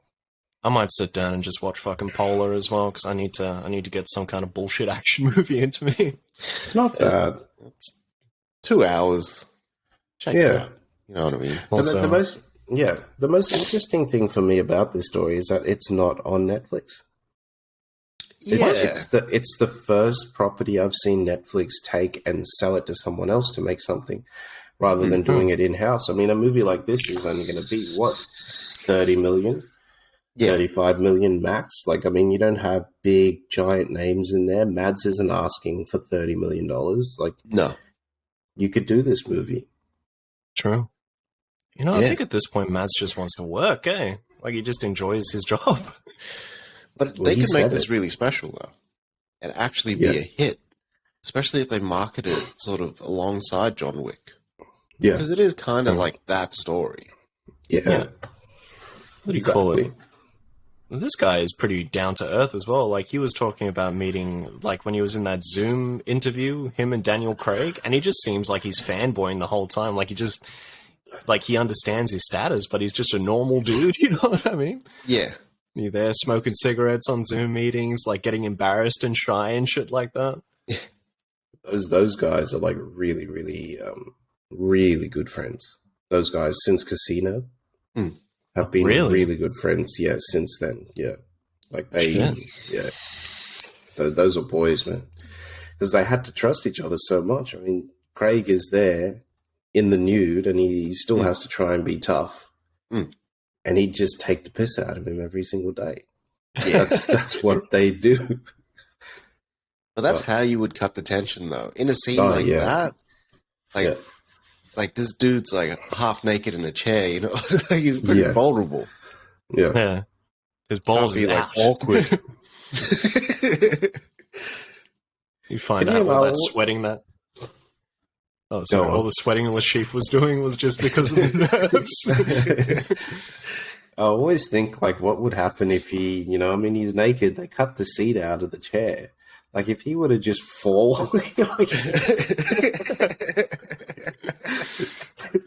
Speaker 1: I might sit down and just watch fucking Polar as well, because I need to get some kind of bullshit action movie into me.
Speaker 3: It's not bad.
Speaker 2: It's 2 hours. Check it out. You know what I mean?
Speaker 1: Also,
Speaker 3: The most interesting thing for me about this story is that it's not on Netflix. It's the first property I've seen Netflix take and sell it to someone else to make something, rather than doing it in-house. I mean, a movie like this is only going to be, 30 million? 35 million max? Like, I mean, you don't have big, giant names in there. Mads isn't asking for $30 million. Like,
Speaker 2: no.
Speaker 3: You could do this movie.
Speaker 1: True. I think at this point, Mads just wants to work, eh? Like, he just enjoys his job.
Speaker 2: But they could make this really special, though, and actually be a hit, especially if they market it sort of alongside John Wick.
Speaker 3: Yeah.
Speaker 2: Because it is kind of like that story.
Speaker 3: Yeah.
Speaker 1: What do you call it? this guy is pretty down to earth as well. Like, he was talking about meeting, like, when he was in that Zoom interview, him and Daniel Craig, and he just seems like he's fanboying the whole time. Like, he understands his status, but he's just a normal dude, you know what I mean?
Speaker 2: Yeah.
Speaker 1: You're there smoking cigarettes on Zoom meetings, like, getting embarrassed and shy and shit like that.
Speaker 3: Those guys are like really, really, really good friends. Those guys since Casino have been really good friends. Yeah, since then. Yeah, like those are boys, man. Because they had to trust each other so much. I mean, Craig is there in the nude, and he still has to try and be tough, and he'd just take the piss out of him every single day. Yeah, that's what they do.
Speaker 2: But that's how you would cut the tension, though. In a scene like that, like this dude's like half naked in a chair, you know, like he's pretty vulnerable.
Speaker 1: Yeah, his balls
Speaker 2: be
Speaker 1: out.
Speaker 2: Like awkward.
Speaker 1: You find out all that sweating that. Oh, sorry. All the sweating Lashif was doing was just because of the nerves.
Speaker 3: I always think, like, what would happen if he, you know, I mean, he's naked. They cut the seat out of the chair. Like, if he would have just fallen, like,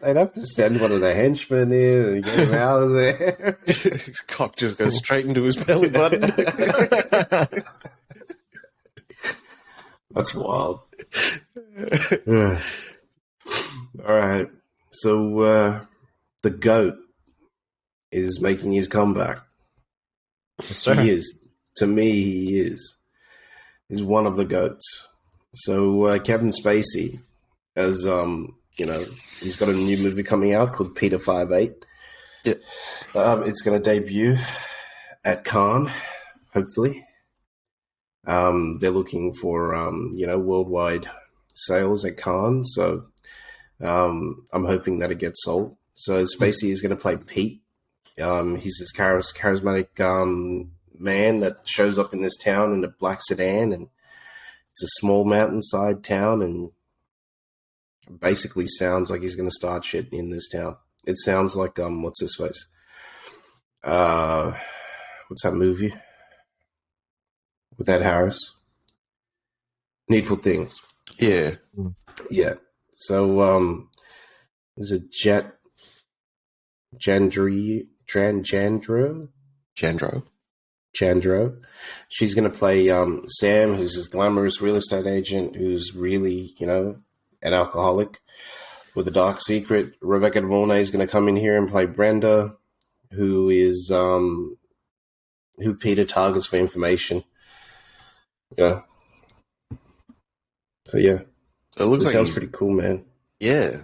Speaker 3: they'd have to send one of the henchmen in and get him out of there.
Speaker 2: His cock just goes straight into his belly button.
Speaker 3: That's wild. All right. So, the GOAT is making his comeback.
Speaker 1: Yes, sir.
Speaker 3: He is. To me, he is. He's one of the GOATs. So Kevin Spacey, as you know, he's got a new movie coming out called Peter 5'8".
Speaker 2: Yeah.
Speaker 3: It's going to debut at Cannes, hopefully. They're looking for you know, worldwide sales at Cannes, so I'm hoping that it gets sold. So Spacey is going to play Pete. He's this charismatic man that shows up in this town in a black sedan, and it's a small mountainside town, and basically sounds like he's going to start shit in this town. It sounds like what's his face? What's that movie with Ed Harris? Needful Things.
Speaker 2: Yeah.
Speaker 3: Yeah. So there's a Chandro. She's going to play Sam, who's this glamorous real estate agent who's really, you know, an alcoholic with a dark secret. Rebecca De Mornay is going to come in here and play Brenda, who is who Peter targets for information. Yeah. So yeah,
Speaker 2: it looks like
Speaker 3: sounds pretty cool, man.
Speaker 2: Yeah,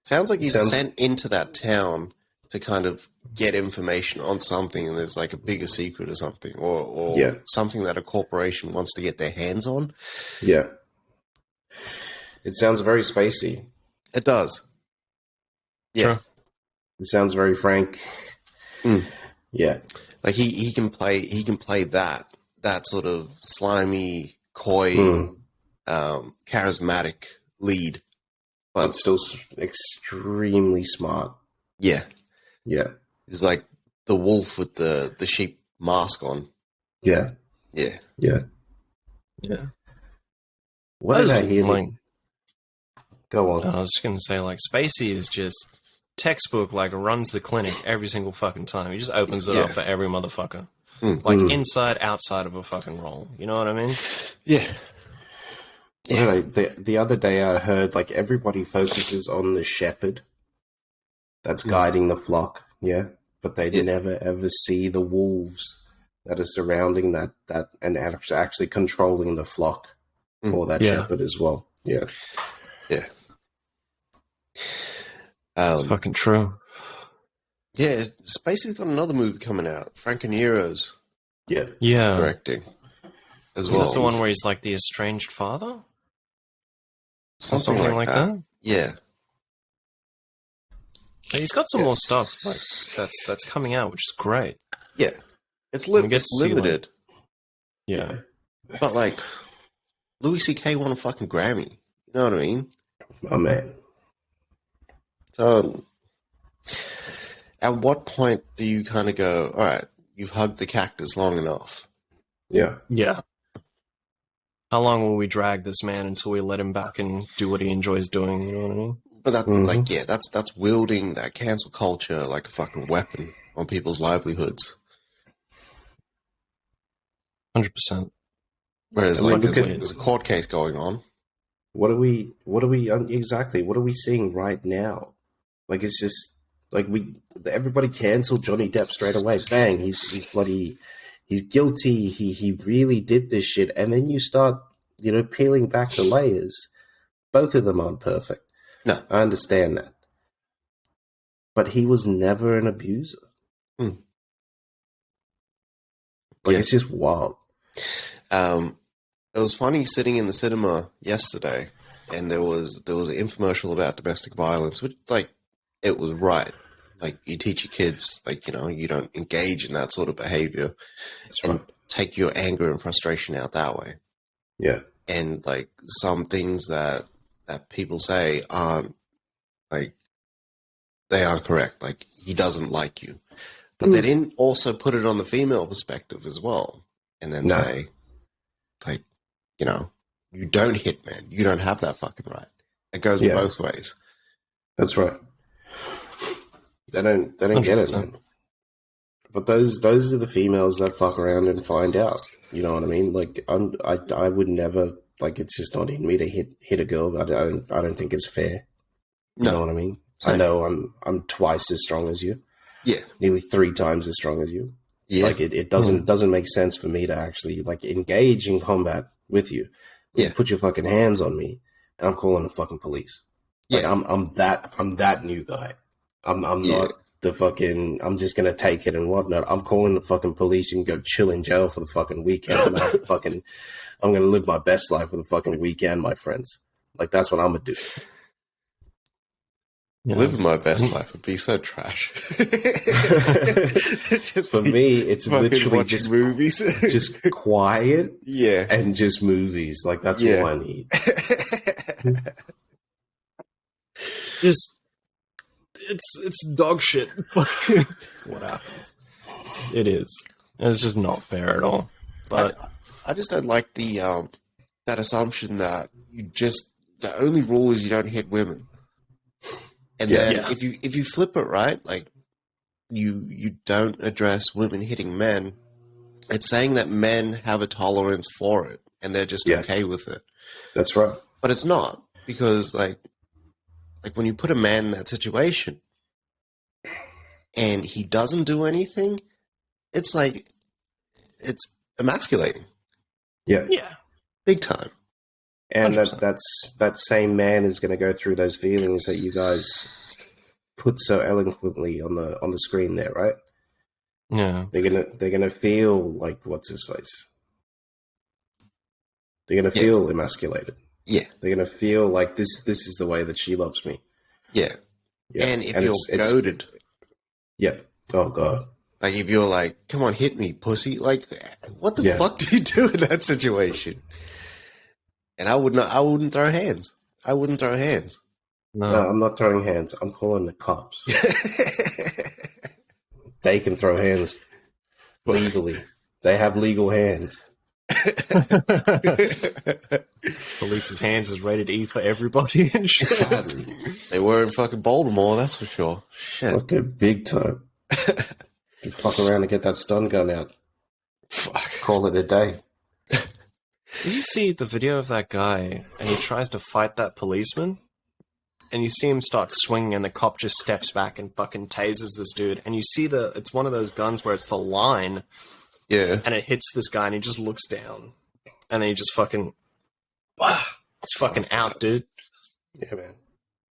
Speaker 2: sounds like he's sent into that town to kind of get information on something, and there's like a bigger secret or something, or something that a corporation wants to get their hands on.
Speaker 3: Yeah. It sounds very spacey.
Speaker 2: It does. Yeah.
Speaker 1: Sure.
Speaker 3: It sounds very frank. Yeah.
Speaker 2: Like he can play that sort of slimy, coy, charismatic lead.
Speaker 3: But still extremely smart.
Speaker 2: Yeah.
Speaker 3: Yeah.
Speaker 2: He's like the wolf with the sheep mask on.
Speaker 3: Yeah.
Speaker 2: Yeah.
Speaker 3: Yeah.
Speaker 1: Yeah.
Speaker 3: What did I hear? Go on.
Speaker 1: I was just going to say, like, Spacey is just textbook, like, runs the clinic every single fucking time. He just opens it up for every motherfucker. Like, inside, outside of a fucking role. You know what I mean?
Speaker 2: Yeah.
Speaker 3: Yeah. The other day I heard, like, everybody focuses on the shepherd that's guiding the flock, but they never ever see the wolves that are surrounding that and actually controlling the flock or that shepherd as well. Yeah.
Speaker 2: Yeah.
Speaker 1: It's fucking true.
Speaker 2: Yeah, Spacey's got another movie coming out. Franco-Nero's directing as well.
Speaker 1: Is this the one where he's like the estranged father?
Speaker 2: Something like that? Yeah.
Speaker 1: He's got some more stuff like that's coming out, which is great.
Speaker 2: Yeah. It's limited.
Speaker 1: Yeah.
Speaker 2: But like Louis C.K. won a fucking Grammy. You know what I mean?
Speaker 3: Oh man.
Speaker 2: So at what point do you kind of go, all right, you've hugged the cactus long enough.
Speaker 3: Yeah.
Speaker 1: Yeah. How long will we drag this man until we let him back and do what he enjoys doing? You know what I mean?
Speaker 2: But that, that's wielding that cancel culture like a fucking weapon on people's livelihoods.
Speaker 1: 100%.
Speaker 2: Whereas,
Speaker 3: Like,
Speaker 2: there's a court case going on.
Speaker 3: What are we exactly? What are we seeing right now? Like, it's just like everybody canceled Johnny Depp straight away. Bang, he's bloody, he's guilty. He really did this shit. And then you start, peeling back the layers. Both of them aren't perfect.
Speaker 2: No.
Speaker 3: I understand that. But he was never an abuser.
Speaker 2: Mm.
Speaker 3: Like, it's just wild.
Speaker 2: It was funny sitting in the cinema yesterday, and there was an infomercial about domestic violence, which, like, it was right. Like, you teach your kids, like, you don't engage in that sort of behavior.
Speaker 3: That's
Speaker 2: and
Speaker 3: right.
Speaker 2: take your anger and frustration out that way.
Speaker 3: Yeah.
Speaker 2: And, like, some things that people say aren't, like, they aren't correct. Like, he doesn't like you. But they didn't also put it on the female perspective as well. And then say, like, you don't hit men. You don't have that fucking right. It goes both ways.
Speaker 3: That's right. They don't get it, man. But those are the females that fuck around and find out. You know what I mean? Like, I would never, like, it's just not in me to hit a girl. But I don't think it's fair. You know what I mean?
Speaker 2: Same.
Speaker 3: I know I'm twice as strong as you.
Speaker 2: Yeah.
Speaker 3: Nearly 3 times as strong as you.
Speaker 2: Yeah.
Speaker 3: Like, it doesn't make sense for me to actually, like, engage in combat with you.
Speaker 2: Yeah.
Speaker 3: You put your fucking hands on me, and I'm calling the fucking police. Like, I'm that new guy. I'm not the fucking, I'm just gonna take it and whatnot. I'm calling the fucking police and go chill in jail for the fucking weekend. I'm gonna live my best life for the fucking weekend, my friends. Like, that's what I'm gonna do.
Speaker 1: Yeah.
Speaker 2: Living my best life would be so trash.
Speaker 3: Just for me, it's literally just
Speaker 2: movies,
Speaker 3: just quiet,
Speaker 2: and
Speaker 3: just movies. Like, that's all I need.
Speaker 1: Just, it's dog shit. What happens? It is. It's just not fair at all. But
Speaker 2: I just don't like the that assumption that the only rule is you don't hit women. And then if you flip it right, like you don't address women hitting men, it's saying that men have a tolerance for it and they're just okay with it.
Speaker 3: That's right.
Speaker 2: But it's not, because like when you put a man in that situation and he doesn't do anything, it's like it's emasculating.
Speaker 3: Yeah.
Speaker 1: yeah.
Speaker 2: Big time.
Speaker 3: And
Speaker 1: 100%.
Speaker 3: that same man is going to go through those feelings that you guys put so eloquently on the screen there, right?
Speaker 1: Yeah.
Speaker 3: They're gonna feel like, what's his face? They're gonna feel emasculated.
Speaker 2: Yeah.
Speaker 3: They're gonna feel like this is the way that she loves me.
Speaker 2: Yeah.
Speaker 3: Yeah.
Speaker 2: And if you're goaded.
Speaker 3: Yeah. Oh god.
Speaker 2: Like, if you're like, come on, hit me, pussy. Like, what the fuck do you do in that situation? And I wouldn't throw hands. I wouldn't throw hands.
Speaker 3: No, I'm not throwing hands. I'm calling the cops. They can throw hands legally. They have legal hands.
Speaker 1: Police's hands is rated E for everybody and shit.
Speaker 2: They were in fucking Baltimore, that's for sure. Shit.
Speaker 3: Okay, big time. You fuck around and get that stun gun out.
Speaker 2: Fuck.
Speaker 3: Call it a day.
Speaker 1: Did you see the video of that guy and he tries to fight that policeman? And you see him start swinging and the cop just steps back and fucking tases this dude. And you see it's one of those guns where it's the line.
Speaker 2: Yeah.
Speaker 1: And it hits this guy and he just looks down. And then he just fucking, it's fucking out, dude.
Speaker 3: Yeah, man.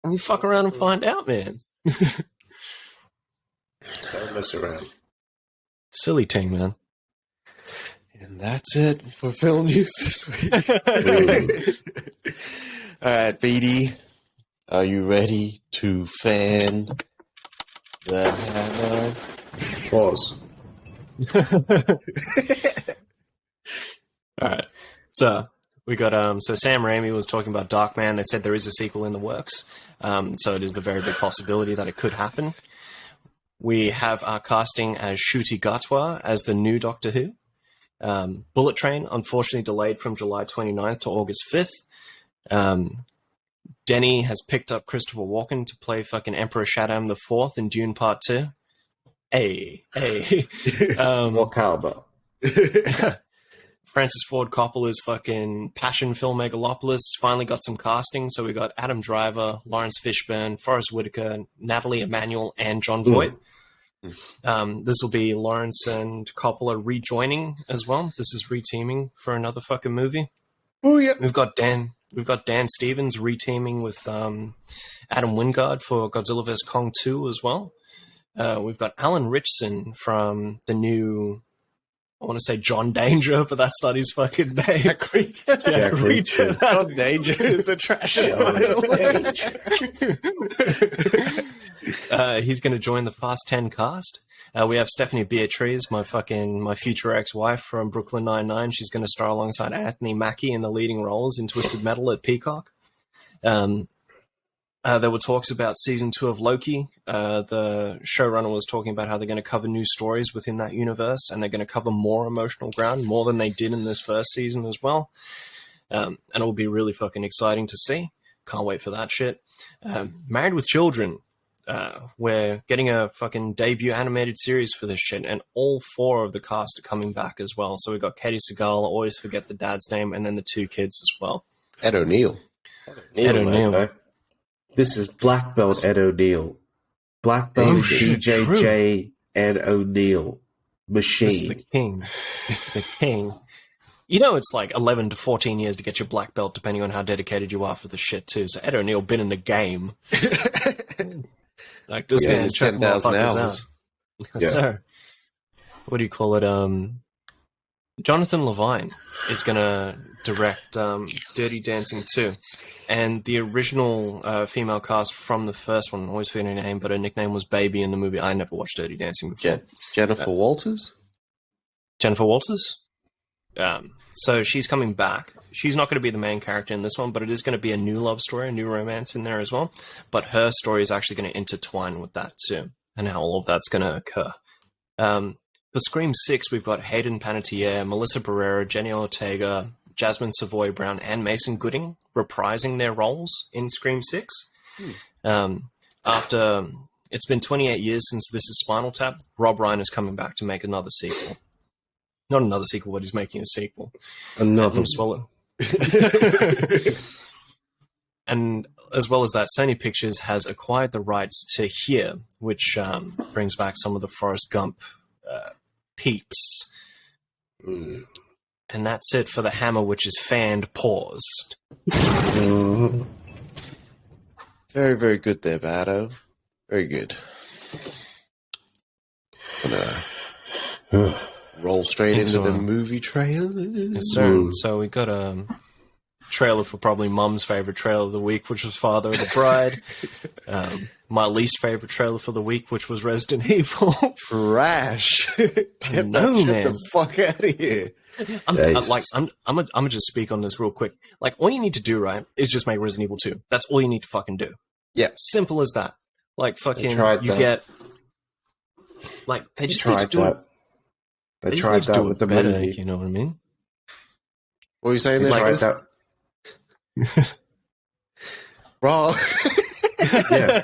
Speaker 1: And you fuck around and find out, man.
Speaker 3: Don't mess around.
Speaker 1: Silly thing, man.
Speaker 2: And that's it for film news this week. All right, BD, are you ready to fan the hammer?
Speaker 3: Pause.
Speaker 1: All right. So we got so Sam Raimi was talking about Darkman. They said there is a sequel in the works. So it is a very big possibility that it could happen. We have our casting as Ncuti Gatwa as the new Doctor Who. Bullet Train, unfortunately delayed from July 29th to August 5th. Denny has picked up Christopher Walken to play fucking Emperor Shaddam IV in Dune Part 2. Hey.
Speaker 3: What caliber?
Speaker 1: Francis Ford Coppola's fucking passion film Megalopolis finally got some casting. So we got Adam Driver, Lawrence Fishburne, Forrest Whitaker, Natalie Emanuel, and John Voight. This will be Lawrence and Coppola rejoining as well. This is reteaming for another fucking movie.
Speaker 2: Oh yeah.
Speaker 1: We've got Dan Stevens reteaming with Adam Wingard for Godzilla vs. Kong 2 as well. We've got Alan Ritchson from the new, I want to say John Danger, but that's not his fucking name.
Speaker 3: Jack Reacher.
Speaker 2: John Danger is a trash title.
Speaker 1: He's going to join the Fast 10 cast. We have Stephanie Beatriz, my future ex-wife from Brooklyn Nine-Nine. She's going to star alongside Anthony Mackie in the leading roles in Twisted Metal at Peacock. There were talks about season 2 of Loki. The showrunner was talking about how they're going to cover new stories within that universe, and they're going to cover more emotional ground, more than they did in this first season as well. And it will be really fucking exciting to see. Can't wait for that shit. Married with Children. We're getting a fucking debut animated series for this shit, and all 4 of the cast are coming back as well. So we've got Katie Seagal, always forget the dad's name, and then the 2 kids as well.
Speaker 2: Ed O'Neill.
Speaker 1: Ed O'Neill.
Speaker 3: This is Black Belt Ed O'Neill. Black Belt DJJ Ed O'Neill. Machine.
Speaker 1: This is the king. The king. You know, it's like 11 to 14 years to get your black belt, depending on how dedicated you are for the shit, too. So Ed O'Neill been in the game. Like, this man is
Speaker 2: 10,000 hours.
Speaker 1: Yes, sir. What do you call it? Jonathan Levine is going to direct Dirty Dancing 2. And the original female cast from the first one, always forgetting her name, but her nickname was Baby in the movie. I never watched Dirty Dancing before.
Speaker 2: Jennifer Walters?
Speaker 1: Jennifer Walters? So she's coming back. She's not going to be the main character in this one, but it is going to be a new love story, a new romance in there as well. But her story is actually going to intertwine with that too, and how all of that's going to occur. For Scream 6, we've got Hayden Panettiere, Melissa Barrera, Jenny Ortega, Jasmine Savoy Brown, and Mason Gooding reprising their roles in Scream 6. After it's been 28 years since This Is Spinal Tap, Rob Reiner is coming back to make another sequel. Not another sequel, but he's making a sequel.
Speaker 3: Another
Speaker 1: one. And as well as that, Sony Pictures has acquired the rights to Here, which brings back some of the Forrest Gump peeps. And that's it for the hammer, which is fanned paused.
Speaker 2: Very, very good there, Bardo. Very good. Roll straight into the movie trailer.
Speaker 1: Yes, sir. So we got a trailer for probably Mum's favorite trailer of the week, which was Father of the Bride. My least favorite trailer for the week, which was Resident Evil.
Speaker 2: Trash. Get
Speaker 1: No,
Speaker 2: that shit
Speaker 1: man.
Speaker 2: the fuck out of here.
Speaker 1: I'm gonna just speak on this real quick. Like, all you need to do, right, is just make Resident Evil 2. That's all you need to fucking do.
Speaker 2: Yeah.
Speaker 1: Simple as that. Like, fucking,
Speaker 3: They tried
Speaker 1: you
Speaker 3: that.
Speaker 1: get... Like, they just need to do it.
Speaker 3: They
Speaker 1: just
Speaker 3: tried
Speaker 1: need to
Speaker 3: that
Speaker 1: do
Speaker 3: with
Speaker 1: it
Speaker 3: the
Speaker 1: better,
Speaker 3: movie.
Speaker 1: you know what I mean?
Speaker 2: What were you saying
Speaker 3: They
Speaker 2: there?
Speaker 3: tried
Speaker 2: Chris?
Speaker 3: that.
Speaker 2: Wrong.
Speaker 3: Yeah.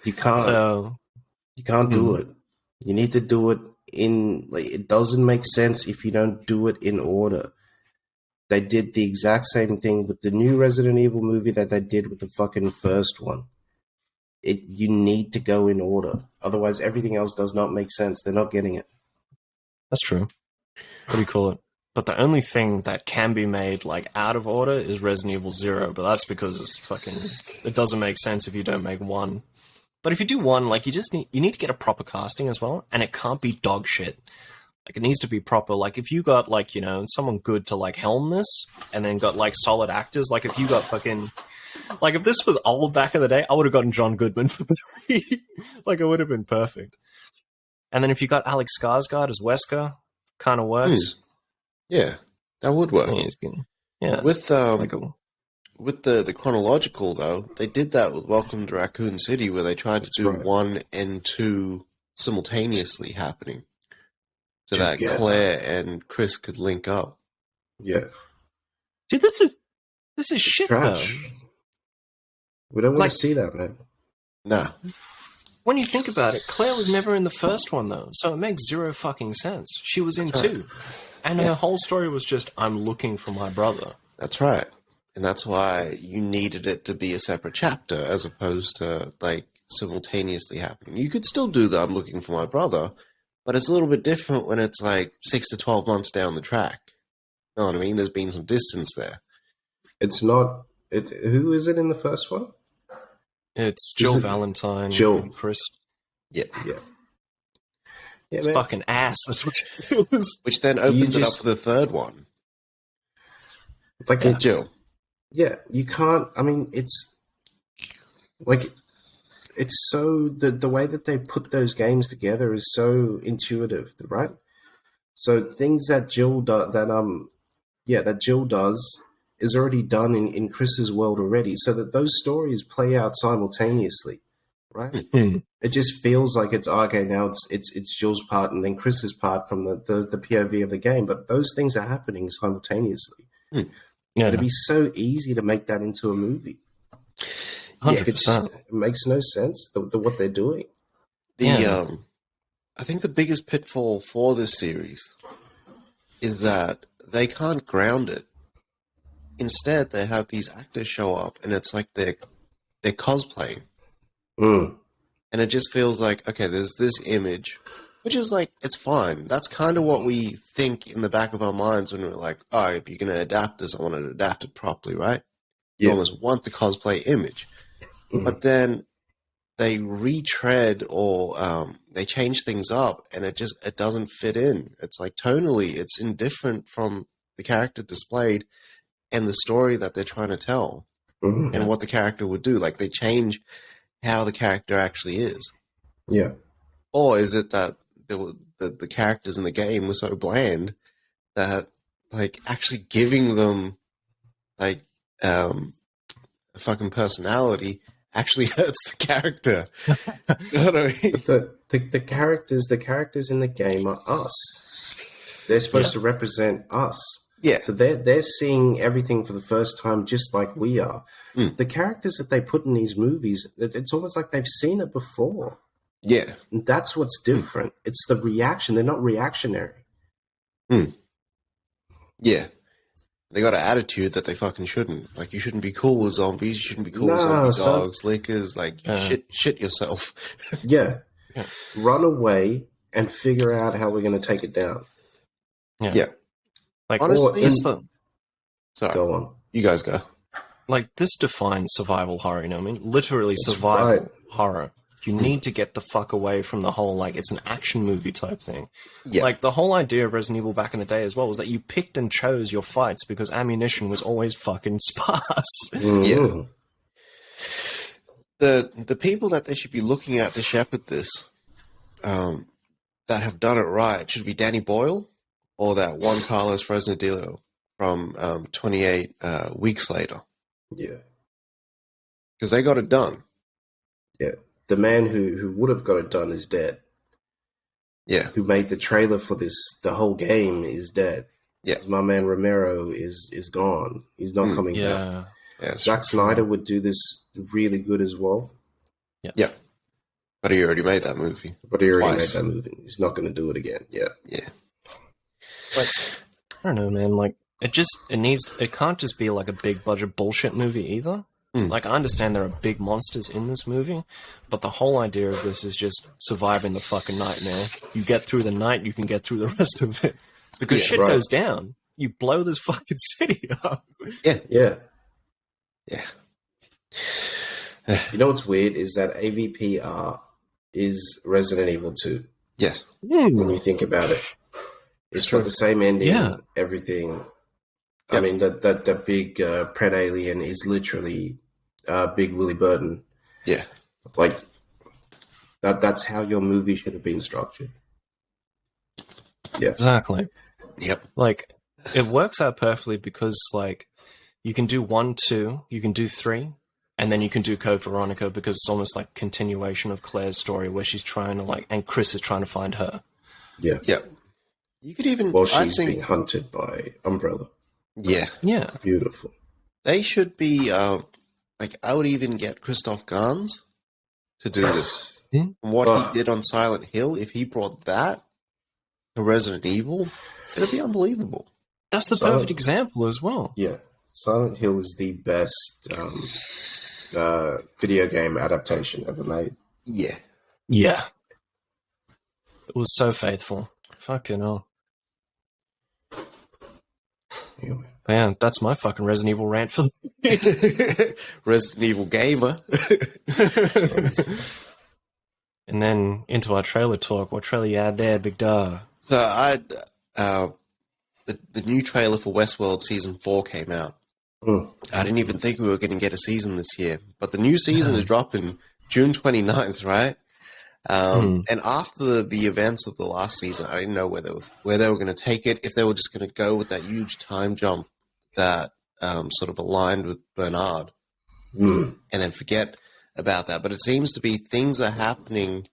Speaker 3: You can't.
Speaker 1: So,
Speaker 3: You can't do it. You need to do it in, like, it doesn't make sense if you don't do it in order. They did the exact same thing with the new Resident Evil movie that they did with the fucking first one. You need to go in order. Otherwise, everything else does not make sense. They're not getting it.
Speaker 1: that's true. What do you call it? But the only thing that can be made, like, out of order is Resident Evil 0, but that's because it's fucking... It doesn't make sense if you don't make 1. But if you do 1, like, you need to get a proper casting as well, and it can't be dog shit. Like, it needs to be proper. Like, if you got, like, you know, someone good to, like, helm this, and then got, like, solid actors, like, if you got fucking... Like, if this was old back in the day, I would have gotten John Goodman for the 3. Like, it would have been perfect. And then if you got Alex Skarsgård as Wesker, kind of works.
Speaker 2: Yeah, that would work.
Speaker 1: Yeah, he's good. Yeah.
Speaker 2: With
Speaker 1: like
Speaker 2: with the chronological though, they did that with Welcome to Raccoon City, where they tried to do
Speaker 3: right.
Speaker 2: 1 and 2 simultaneously happening, so that
Speaker 3: Together.
Speaker 2: Claire and Chris could link up.
Speaker 3: Yeah.
Speaker 1: See, this is shit
Speaker 3: Trash.
Speaker 1: though.
Speaker 3: We don't want
Speaker 1: Like-
Speaker 3: to see that, man.
Speaker 2: Nah,
Speaker 1: When you think about it, Claire was never in the first one though, so it makes zero fucking sense. She was in
Speaker 2: That's
Speaker 1: 2, and her whole story was just, I'm looking for my brother.
Speaker 2: that's right. And that's why you needed it to be a separate chapter as opposed to like simultaneously happening. You could still do the I'm looking for my brother, but it's a little bit different when it's like 6 to 12 months down the track. You know what I mean? There's been some distance there.
Speaker 3: It's not. Who is it in the first one?
Speaker 1: It's Jill
Speaker 3: it
Speaker 1: Valentine
Speaker 3: Jill?
Speaker 1: and Chris.
Speaker 2: Yeah.
Speaker 3: Yeah. Yeah,
Speaker 1: It's
Speaker 3: man.
Speaker 1: fucking ass. That's what it was.
Speaker 2: Which then opens it up
Speaker 3: just-
Speaker 2: for the third one.
Speaker 3: Like,
Speaker 2: Yeah. Jill.
Speaker 3: yeah, you can't. I mean, it's like it's so the way that they put those games together is so intuitive, right? So things that Jill that Jill does is already done in Chris's world already, so that those stories play out simultaneously, right?
Speaker 1: Hmm.
Speaker 3: It just feels like it's okay now. It's Jill's part and then Chris's part from the POV of the game, but those things are happening simultaneously.
Speaker 1: Yeah,
Speaker 3: It'd be so easy to make that into a movie.
Speaker 1: 100%.
Speaker 3: It makes no sense what they're doing.
Speaker 2: I think the biggest pitfall for this series is that they can't ground it. Instead, they have these actors show up, and it's like they're cosplaying,
Speaker 3: Mm.
Speaker 2: and it just feels like, okay, there's this image, which is like, it's fine. That's kind of what we think in the back of our minds when we're like, oh, if you're going to adapt this, I want to adapt it properly, right? You
Speaker 3: Yeah.
Speaker 2: almost want the cosplay image.
Speaker 3: Mhm.
Speaker 2: But then they retread or they change things up, and it doesn't fit in. It's like tonally, it's indifferent from the character displayed and the story that they're trying to tell
Speaker 3: Mhm.
Speaker 2: and what the character would do. Like, they change how the character actually is.
Speaker 3: Yeah.
Speaker 2: Or is it that the characters in the game were so bland that, like, actually giving them, like, a fucking personality actually hurts the character? You know what I mean?
Speaker 3: But the characters in the game are us. They're supposed to represent us.
Speaker 2: Yeah.
Speaker 3: So they're seeing everything for the first time, just like we are.
Speaker 2: Mm.
Speaker 3: The characters that they put in these movies, it's almost like they've seen it before.
Speaker 2: Yeah.
Speaker 3: And that's what's different. It's the reaction. They're not reactionary.
Speaker 2: Yeah. They got an attitude that they fucking shouldn't. Like, you shouldn't be cool with zombies. You shouldn't be cool with zombie
Speaker 3: son.
Speaker 2: dogs, lickers. Like, shit yourself.
Speaker 3: Yeah.
Speaker 1: Yeah.
Speaker 3: Run away and figure out how we're going to take it down.
Speaker 2: Yeah.
Speaker 1: Like,
Speaker 2: Honestly,
Speaker 1: it's the,
Speaker 2: Sorry.
Speaker 3: Go on.
Speaker 2: You guys go.
Speaker 1: like this defines survival horror. You know what I mean? Literally
Speaker 3: That's
Speaker 1: survival
Speaker 3: right.
Speaker 1: horror. You need to get the fuck away from the whole, like, it's an action movie type thing.
Speaker 2: Yeah.
Speaker 1: Like, the whole idea of Resident Evil back in the day as well was that you picked and chose your fights because ammunition was always fucking sparse.
Speaker 3: Mhm.
Speaker 2: The people that they should be looking at to shepherd this, that have done it right, should be Danny Boyle or that Juan Carlos Fresnadillo from 28 Weeks Later,
Speaker 3: Yeah.
Speaker 2: because they got it done.
Speaker 3: Yeah. The man who would have got it done is dead.
Speaker 2: Yeah,
Speaker 3: Who made the trailer for the whole game is dead.
Speaker 2: Yeah.
Speaker 3: My man Romero is gone. He's not coming back.
Speaker 1: Yeah.
Speaker 2: yeah, it's
Speaker 3: Zack Snyder would do this really good as well,
Speaker 2: yeah. But he already made that movie.
Speaker 3: but he already
Speaker 2: Twice.
Speaker 3: made that movie. He's not going to do it again. Yeah.
Speaker 2: Yeah,
Speaker 1: Like, I don't know, man. Like, it can't just be like a big budget bullshit movie either.
Speaker 2: Mm.
Speaker 1: Like, I understand there are big monsters in this movie, but the whole idea of this is just surviving the fucking nightmare. You get through the night, you can get through the rest of it. Because
Speaker 2: Yeah,
Speaker 1: shit
Speaker 3: right.
Speaker 1: goes down. You blow this fucking city up.
Speaker 3: Yeah.
Speaker 2: yeah.
Speaker 3: You know what's weird is that AVPR is Resident Evil 2.
Speaker 2: Yes.
Speaker 3: When you think about it, it's got the same ending.
Speaker 1: Yeah.
Speaker 3: Everything. I
Speaker 2: Yep.
Speaker 3: mean, that big Pred alien is literally Big Willie Burton.
Speaker 2: Yeah.
Speaker 3: Like that's how your movie should have been structured. Yeah.
Speaker 1: Exactly.
Speaker 2: Yep.
Speaker 1: Like, it works out perfectly because, like, You can do 1, 2, you can do 3, and then you can do Code Veronica because it's almost like continuation of Claire's story where she's trying to and Chris is trying to find her.
Speaker 3: Yeah.
Speaker 2: Yeah. You could even.
Speaker 3: Well, she's being hunted by Umbrella.
Speaker 2: Yeah.
Speaker 1: Yeah.
Speaker 3: Beautiful.
Speaker 2: They should be. I would even get Christoph Gans to do this. What he did on Silent Hill, if he brought that to Resident Evil, it'd be unbelievable.
Speaker 1: That's the perfect example as well.
Speaker 3: Yeah. Silent Hill is the best video game adaptation ever made.
Speaker 2: Yeah.
Speaker 1: Yeah. It was so faithful. Fucking hell.
Speaker 3: Anyway.
Speaker 1: Man, that's my fucking Resident Evil rant for
Speaker 2: Resident Evil gamer.
Speaker 1: And then into our trailer talk. What trailer you had there, big dog?
Speaker 2: So the new trailer for Westworld Season 4 came out. I didn't even think we were going to get a season this year. But the new season is dropping June 29th, right? And after the events of the last season, I didn't know where they were going to take it, if they were just going to go with that huge time jump that sort of aligned with Bernard and then forget about that. But it seems to be things are happening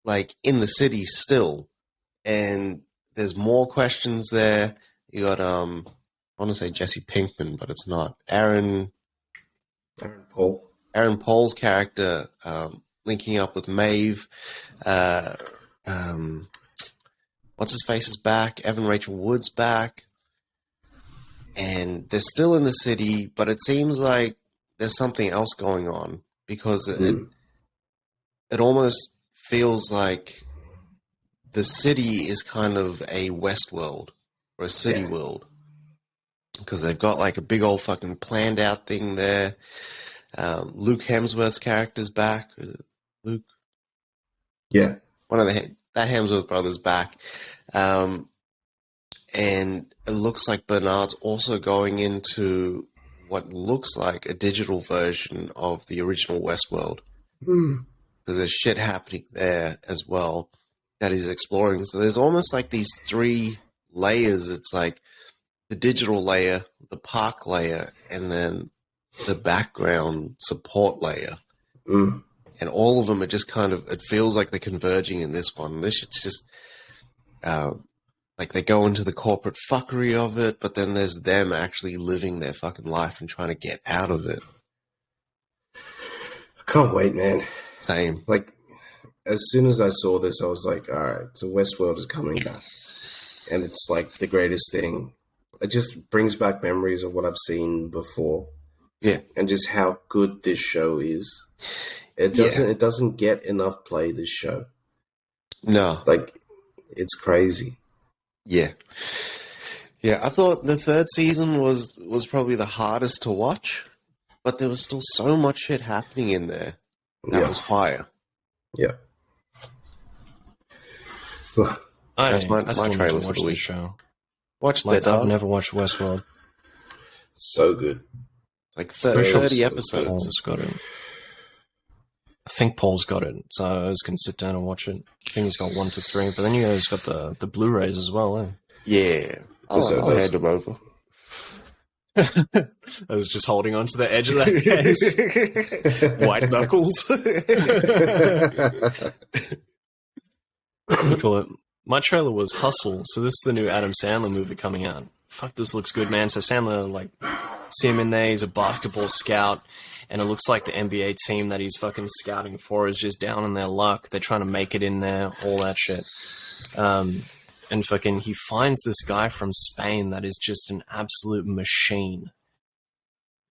Speaker 2: like in the city still. And there's more questions there. You got, I want to say Jesse Pinkman, but it's not. Aaron
Speaker 3: Paul.
Speaker 2: Aaron Paul's character linking up with Maeve. What's his face is back. Evan Rachel Wood's back. And they're still in the city, but it seems like there's something else going on because it almost feels like the city is kind of a Westworld or a city world because they've got like a big old fucking planned out thing there. Luke Hemsworth's character's back. Is it Luke?
Speaker 3: Yeah.
Speaker 2: One of that Hemsworth brother's back. And it looks like Bernard's also going into what looks like a digital version of the original Westworld. Because there's shit happening there as well that he's exploring. So there's almost like these 3 layers. It's like the digital layer, the park layer, and then the background support layer. And all of them are just kind of, it feels like they're converging in this one. This shit's just, like they go into the corporate fuckery of it, but then there's them actually living their fucking life and trying to get out of it.
Speaker 3: I can't wait, man.
Speaker 2: Same.
Speaker 3: Like, as soon as I saw this, I was like, all right, so Westworld is coming back. And it's like the greatest thing. It just brings back memories of what I've seen before.
Speaker 2: Yeah.
Speaker 3: And just how good this show is. It doesn't get enough play, this show.
Speaker 2: No.
Speaker 3: Like, it's crazy.
Speaker 2: Yeah. Yeah, I thought the 3rd season was probably the hardest to watch, but there was still so much shit happening in there. That was fire.
Speaker 3: Yeah.
Speaker 2: That's my
Speaker 1: still need
Speaker 2: trailer
Speaker 1: to
Speaker 2: for
Speaker 1: watch
Speaker 2: the
Speaker 1: this
Speaker 2: week.
Speaker 1: show.
Speaker 2: Watch that, dog.
Speaker 1: I've never watched Westworld.
Speaker 3: So good.
Speaker 2: Like 30
Speaker 3: so
Speaker 2: episodes.
Speaker 1: Paul's got it. I think Paul's got it, so I was going to sit down and watch it. I think he's got 1 to 3, but then you guys got the Blu-rays as well, eh?
Speaker 2: Yeah. I'll hand them over.
Speaker 1: I was just holding on to the edge of that case.
Speaker 2: White knuckles.
Speaker 1: Call it. My trailer was Hustle, so this is the new Adam Sandler movie coming out. Fuck, this looks good, man. So Sandler, like, see him in there, he's a basketball scout, and it looks like the NBA team that he's fucking scouting for is just down in their luck. They're trying to make it in there, all that shit. And fucking, he finds this guy from Spain that is just an absolute machine.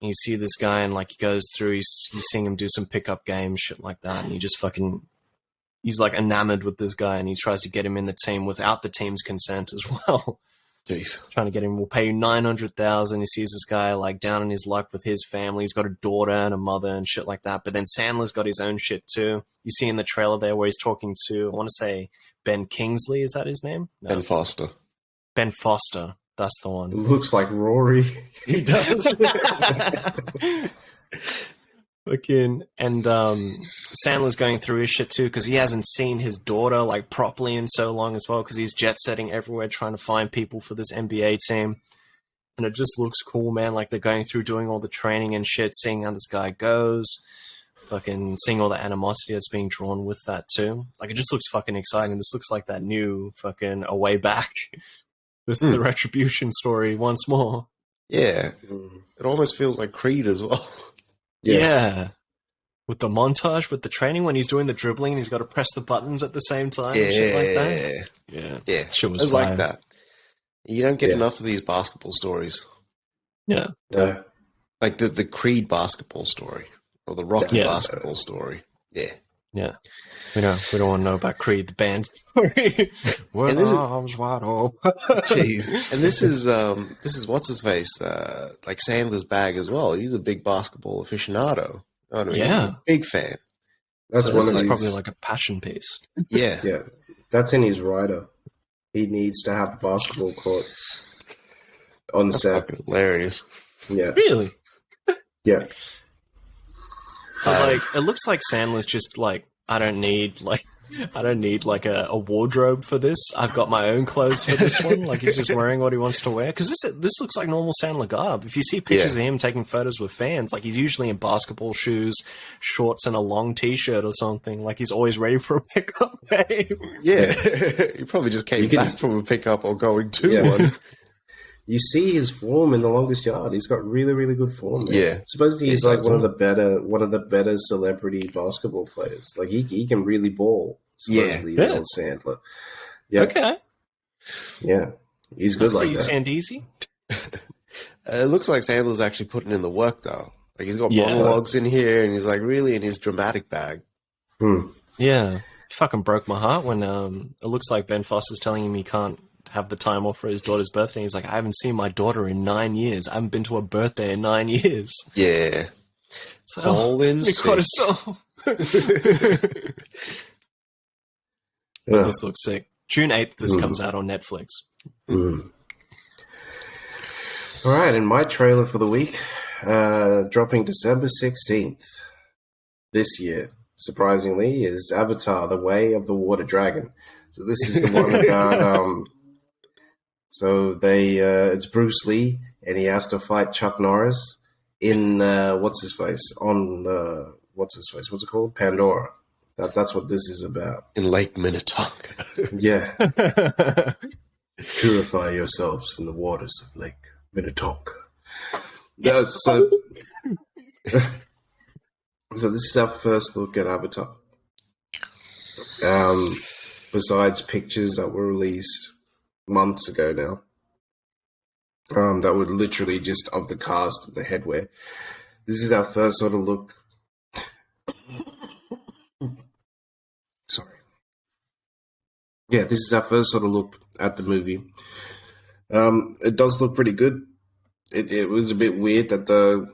Speaker 1: And you see this guy, and like he goes through, you seeing him do some pickup games, shit like that, and he just fucking, he's like enamored with this guy, and he tries to get him in the team without the team's consent as well.
Speaker 2: Jeez.
Speaker 1: Trying to get him, we'll pay you $900,000. He sees this guy like down in his luck with his family. He's got a daughter and a mother and shit like that. But then Sandler's got his own shit too. You see in the trailer there where he's talking to, I want to say Ben Kingsley. Is that his name? No.
Speaker 2: Ben Foster.
Speaker 1: Ben Foster. That's the one.
Speaker 3: It looks like Rory.
Speaker 2: He does.
Speaker 1: Fucking, and Sandler's going through his shit too because he hasn't seen his daughter like properly in so long as well because he's jet setting everywhere trying to find people for this NBA team. and it just looks cool, man. Like they're going through doing all the training and shit, seeing how this guy goes, fucking seeing all the animosity that's being drawn with that too. Like it just looks fucking exciting. This looks like that new fucking A Way Back. This is the Retribution story once more.
Speaker 2: Yeah. It almost feels like Creed as well.
Speaker 1: Yeah. With the montage, with the training when he's doing the dribbling and he's got to press the buttons at the same time and shit like that. Yeah.
Speaker 2: Yeah.
Speaker 1: Shit was
Speaker 2: It was
Speaker 1: fire.
Speaker 2: like that. You don't get enough of these basketball stories.
Speaker 1: Yeah.
Speaker 3: No.
Speaker 2: Like the Creed basketball story. Or the Rocky basketball story. Yeah.
Speaker 1: Yeah. We don't want to know about Creed, the band story. With arms wide open.
Speaker 2: Jeez. And this is what's his face, like Sandler's bag as well. He's a big basketball aficionado. I mean,
Speaker 1: Yeah.
Speaker 2: he's a big fan.
Speaker 3: That's
Speaker 2: So
Speaker 3: one of
Speaker 1: It's
Speaker 3: these.
Speaker 1: probably like a passion piece.
Speaker 2: Yeah.
Speaker 3: Yeah, that's in his rider. He needs to have a basketball court on
Speaker 2: That's
Speaker 3: set.
Speaker 2: fucking hilarious.
Speaker 3: Yeah,
Speaker 1: Really?
Speaker 3: yeah.
Speaker 1: But like, it looks like Sandler's just like, I don't need like a wardrobe for this. I've got my own clothes for this one. Like he's just wearing what he wants to wear. Because this looks like normal Sandler garb. If you see pictures of him taking photos with fans, like he's usually in basketball shoes, shorts, and a long T-shirt or something. Like he's always ready for a pickup game.
Speaker 2: Yeah. He probably just came back from a pickup or going to one.
Speaker 3: You see his form in The Longest Yard. He's got really, really good form. Man.
Speaker 2: Yeah.
Speaker 3: Supposedly he's like one of the better celebrity basketball players. Like he can really ball. Supposedly, old Sandler. Yeah.
Speaker 1: Okay.
Speaker 3: Yeah. He's good like that.
Speaker 1: Sandeezy.
Speaker 2: It looks like Sandler's actually putting in the work though. Like he's got monologues in here and he's like really in his dramatic bag.
Speaker 1: Yeah. Fucking broke my heart when it looks like Ben Foster's telling him he can't have the time off for his daughter's birthday. He's like, I haven't seen my daughter in 9 years. I haven't been to a birthday in 9 years.
Speaker 2: Yeah.
Speaker 1: So,
Speaker 2: All in sync.
Speaker 1: This looks sick. June 8th, this comes out on Netflix.
Speaker 3: All right, and my trailer for the week, dropping December 16th this year, surprisingly, is Avatar: The Way of the Water Dragon. So this is the one about it's Bruce Lee and he has to fight Chuck Norris in what's it called? Pandora. That's what this is about.
Speaker 2: In Lake Minnetonka.
Speaker 3: Yeah. Purify yourselves in the waters of Lake Minnetonka. Yeah, so this is our first look at Avatar. Besides pictures that were released months ago now, that were literally just of the cast and the headwear. This is our first sort of look. Sorry. Yeah, this is our first sort of look at the movie. It does look pretty good. It was a bit weird that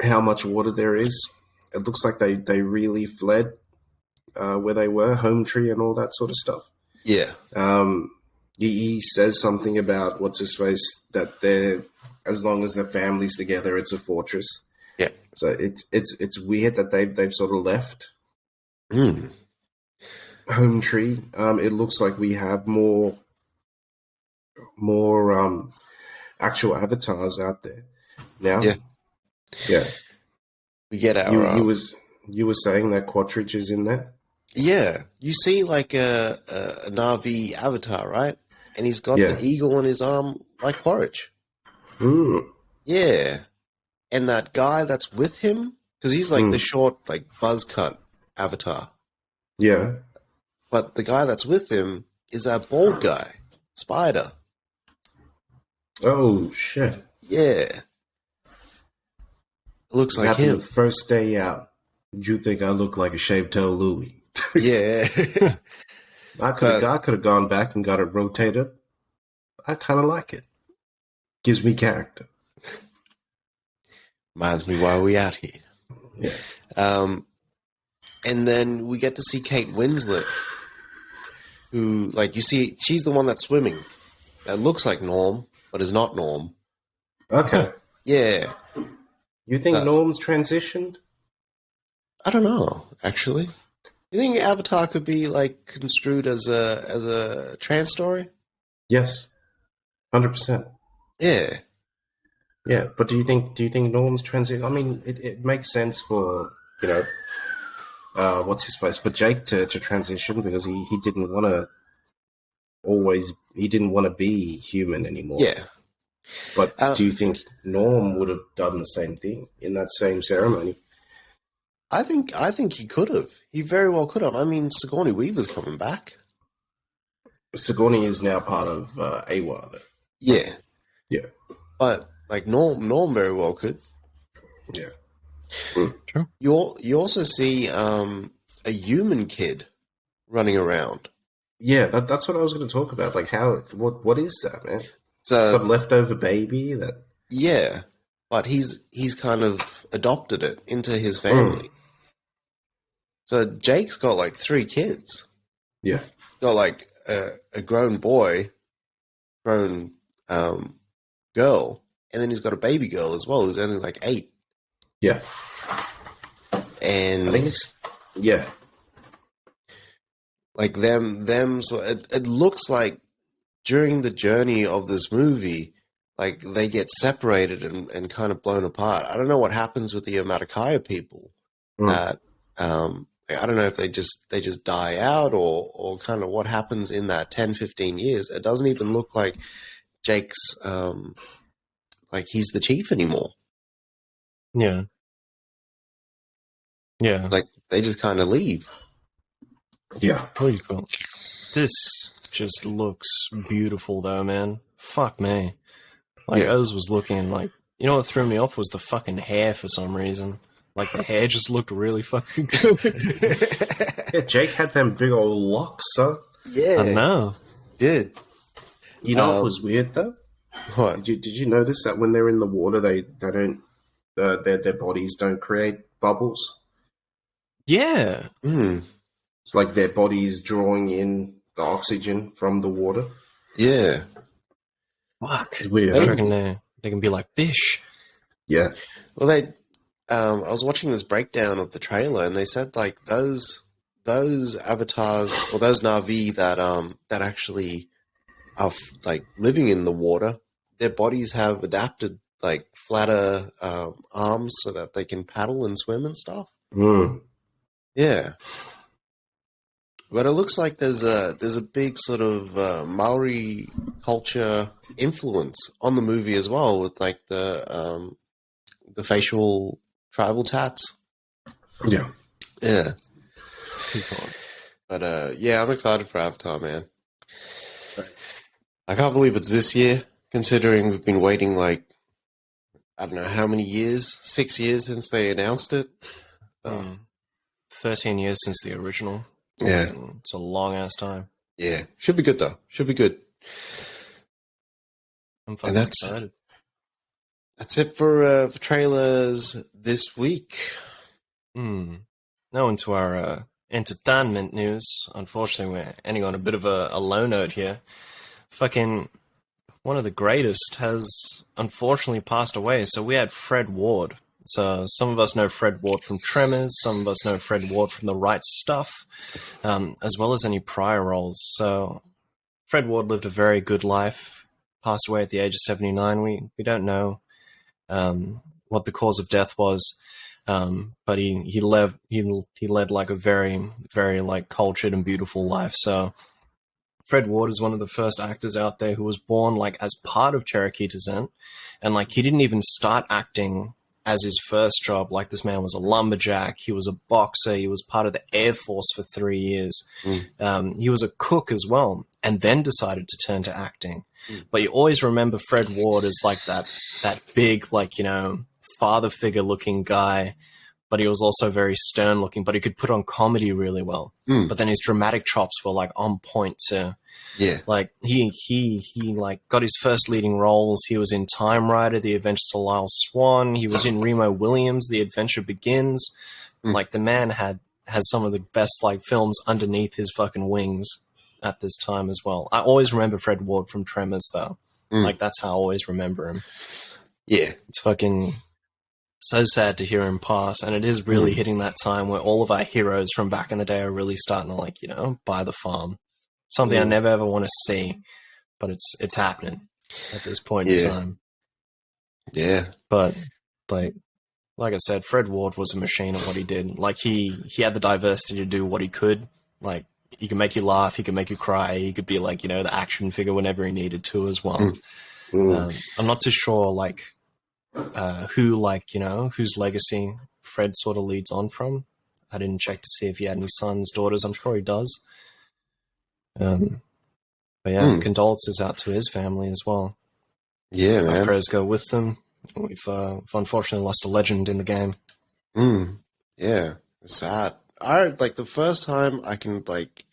Speaker 3: how much water there is. It looks like they really fled where they were, home tree and all that sort of stuff.
Speaker 2: Yeah.
Speaker 3: He says something about what's his face that they're, as long as their family's together, it's a fortress.
Speaker 2: Yeah.
Speaker 3: So it's weird that they've sort of left home tree. It looks like we have more actual avatars out there now.
Speaker 2: Yeah.
Speaker 3: Yeah.
Speaker 2: We get our
Speaker 3: you were saying that Quattridge is in there?
Speaker 2: Yeah. You see like a Na'vi avatar, right? And he's got the eagle on his arm like Quaritch. Yeah. And that guy that's with him, because he's like the short, like buzz cut avatar.
Speaker 3: Yeah.
Speaker 2: But the guy that's with him is that bald guy, Spider.
Speaker 3: Oh, shit.
Speaker 2: Yeah. Looks like him.
Speaker 3: The first day out, did you think I look like a shaved tail Louie?
Speaker 2: Yeah.
Speaker 3: I could have gone back and got it rotated. I kind of like it. Gives me character.
Speaker 2: Reminds me why we out here.
Speaker 3: Yeah.
Speaker 2: And then we get to see Kate Winslet, who, like, you see, she's the one that's swimming. That looks like Norm, but is not Norm.
Speaker 3: Okay.
Speaker 2: Yeah.
Speaker 3: You think Norm's transitioned?
Speaker 2: I don't know, actually. You think Avatar could be, like, construed as a trans story?
Speaker 3: Yes. 100%.
Speaker 2: Yeah.
Speaker 3: Yeah, but do you think Norm's transition? I mean, it makes sense for what's his face, for Jake to transition, because he didn't want to be human anymore.
Speaker 2: Yeah.
Speaker 3: But do you think Norm would have done the same thing in that same ceremony?
Speaker 2: I think he could have. He very well could have. I mean, Sigourney Weaver's coming back.
Speaker 3: Sigourney is now part of AWA, though.
Speaker 2: Yeah.
Speaker 3: Yeah.
Speaker 2: But like Norm very well could.
Speaker 3: Yeah.
Speaker 1: True.
Speaker 2: You also see a human kid running around.
Speaker 3: Yeah, that's what I was going to talk about. Like, what is that, man?
Speaker 2: So
Speaker 3: Some leftover baby that.
Speaker 2: yeah, but he's kind of adopted it into his family. So Jake's got like 3 kids.
Speaker 3: Yeah.
Speaker 2: Got like a grown boy, grown girl, and then he's got a baby girl as well who's only like 8.
Speaker 3: Yeah.
Speaker 2: And
Speaker 3: I think it's
Speaker 2: like them. So it looks like during the journey of this movie, like they get separated and kind of blown apart. I don't know what happens with the Amaticaya people. That I don't know if they just die out or kind of what happens in that 10, 15 years. It doesn't even look like Jake's like he's the chief anymore.
Speaker 1: Yeah. Yeah.
Speaker 2: Like they just kind of leave.
Speaker 3: Yeah.
Speaker 1: Pretty cool. This just looks beautiful, though, man. Fuck me. Like,
Speaker 2: Yeah.
Speaker 1: Oz was looking like, you know what threw me off was the fucking hair for some reason. Like, the hair just looked really fucking good.
Speaker 3: Yeah, Jake had them big old locks, son.
Speaker 2: Yeah,
Speaker 1: I know.
Speaker 2: did.
Speaker 3: You know what was weird though?
Speaker 2: What?
Speaker 3: Did you notice that when they're in the water, they don't their bodies don't create bubbles?
Speaker 1: Yeah.
Speaker 3: It's like their bodies drawing in the oxygen from the water.
Speaker 2: Yeah.
Speaker 1: Fuck.
Speaker 3: It's weird.
Speaker 1: I reckon they can be like fish.
Speaker 3: Yeah.
Speaker 2: Well, I was watching this breakdown of the trailer, and they said like those avatars or those Na'vi that actually are like living in the water, their bodies have adapted like flatter arms so that they can paddle and swim and stuff. Yeah. But it looks like there's a big sort of Maori culture influence on the movie as well, with like the facial tribal tats.
Speaker 3: Yeah.
Speaker 2: Yeah. But yeah, I'm excited for Avatar, man. I can't believe it's this year, considering we've been waiting like I don't know how many years, 6 years since they announced it.
Speaker 1: 13 years since the original.
Speaker 2: Yeah.
Speaker 1: It's a long ass time.
Speaker 2: Yeah. Should be good though. Should be good.
Speaker 1: I'm fucking excited.
Speaker 2: That's it for trailers this week.
Speaker 1: Now into our entertainment news. Unfortunately, we're ending on a bit of a low note here. Fucking one of the greatest has unfortunately passed away. So we had Fred Ward. So some of us know Fred Ward from Tremors. Some of us know Fred Ward from The Right Stuff, as well as any prior roles. So Fred Ward lived a very good life. Passed away at the age of 79. We don't know what the cause of death was, but he led like a very, very like cultured and beautiful life. So Fred Ward is one of the first actors out there who was born like as part of Cherokee descent, and like he didn't even start acting as his first job. Like this man was a lumberjack, he was a boxer, he was part of the Air Force for 3 years. He was a cook as well, and then decided to turn to acting. But you always remember Fred Ward as like that big, like, you know, father figure looking guy, but he was also very stern looking, but he could put on comedy really well. But then his dramatic chops were like on point too.
Speaker 2: Yeah.
Speaker 1: Like he like got his first leading roles. He was in Time Rider, The Adventures of Lyle Swan. He was in Remo Williams, The Adventure Begins. Like the man has some of the best like films underneath his fucking wings at this time as well. I always remember Fred Ward from Tremors though. Like that's how I always remember him.
Speaker 2: Yeah.
Speaker 1: It's fucking so sad to hear him pass, and it is really hitting that time where all of our heroes from back in the day are really starting to, like, you know, buy the farm. Something I never ever want to see, but it's happening. at this point in time.
Speaker 2: Yeah.
Speaker 1: But like I said, Fred Ward was a machine at what he did. Like he had the diversity to do what he could. Like he could make you laugh, he could make you cry, he could be like, you know, the action figure whenever he needed to as well. I'm not too sure like who, like, you know, whose legacy Fred sort of leads on from. I didn't check to see if he had any sons, daughters. I'm sure he does. But yeah, condolences out to his family as well.
Speaker 2: Yeah, man.
Speaker 1: Our prayers go with them. We've unfortunately lost a legend in the game.
Speaker 2: Yeah, it's sad. Like the first time I can like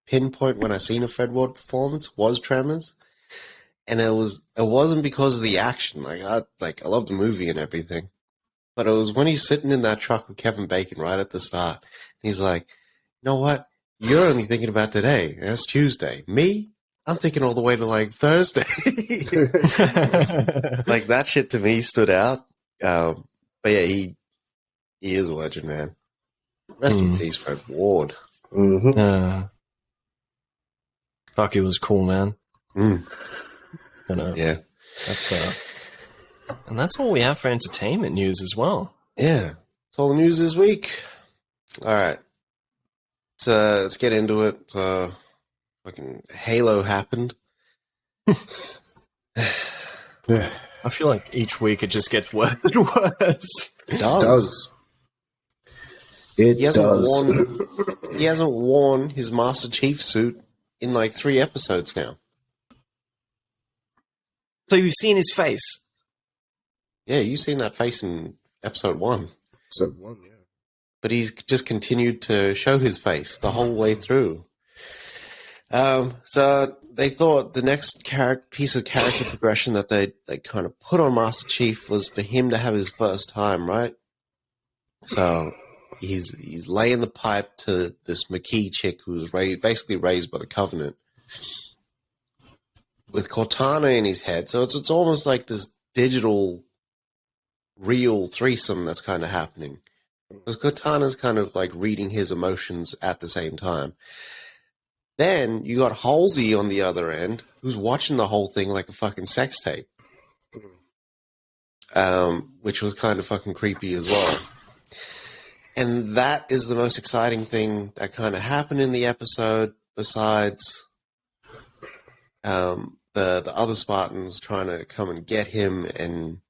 Speaker 2: pinpoint when I seen a Fred Ward performance was Tremors, and it wasn't because of the action. I love the movie and everything, but it was when he's sitting in that truck with Kevin Bacon right at the start. And he's like, "You know what? You're only thinking about today. It's Tuesday. Me, I'm thinking all the way to like Thursday." Like that shit to me stood out. But yeah, he is a legend, man. Rest in peace, Fred Ward.
Speaker 1: Fuck, he was cool, man.
Speaker 2: Yeah.
Speaker 1: And that's all we have for entertainment news as well.
Speaker 2: Yeah. That's all the news this week. All right. Let's get into it. Fucking Halo happened.
Speaker 1: I feel like each week it just gets worse and worse.
Speaker 2: It does. He hasn't worn his Master Chief suit in like 3 episodes now.
Speaker 1: So you've seen his face?
Speaker 2: Yeah, you've seen that face in episode 1.
Speaker 3: Episode 1, yeah.
Speaker 2: But he's just continued to show his face the whole way through. So they thought the next piece of character progression that they kind of put on Master Chief was for him to have his first time, right? So he's laying the pipe to this McKee chick who was basically raised by the Covenant with Cortana in his head. So it's almost like this digital, real threesome that's kind of happening. Because Cortana's kind of like reading his emotions at the same time. Then you got Halsey on the other end, who's watching the whole thing like a fucking sex tape. Which was kind of fucking creepy as well. And that is the most exciting thing that kind of happened in the episode, besides the other Spartans trying to come and get him and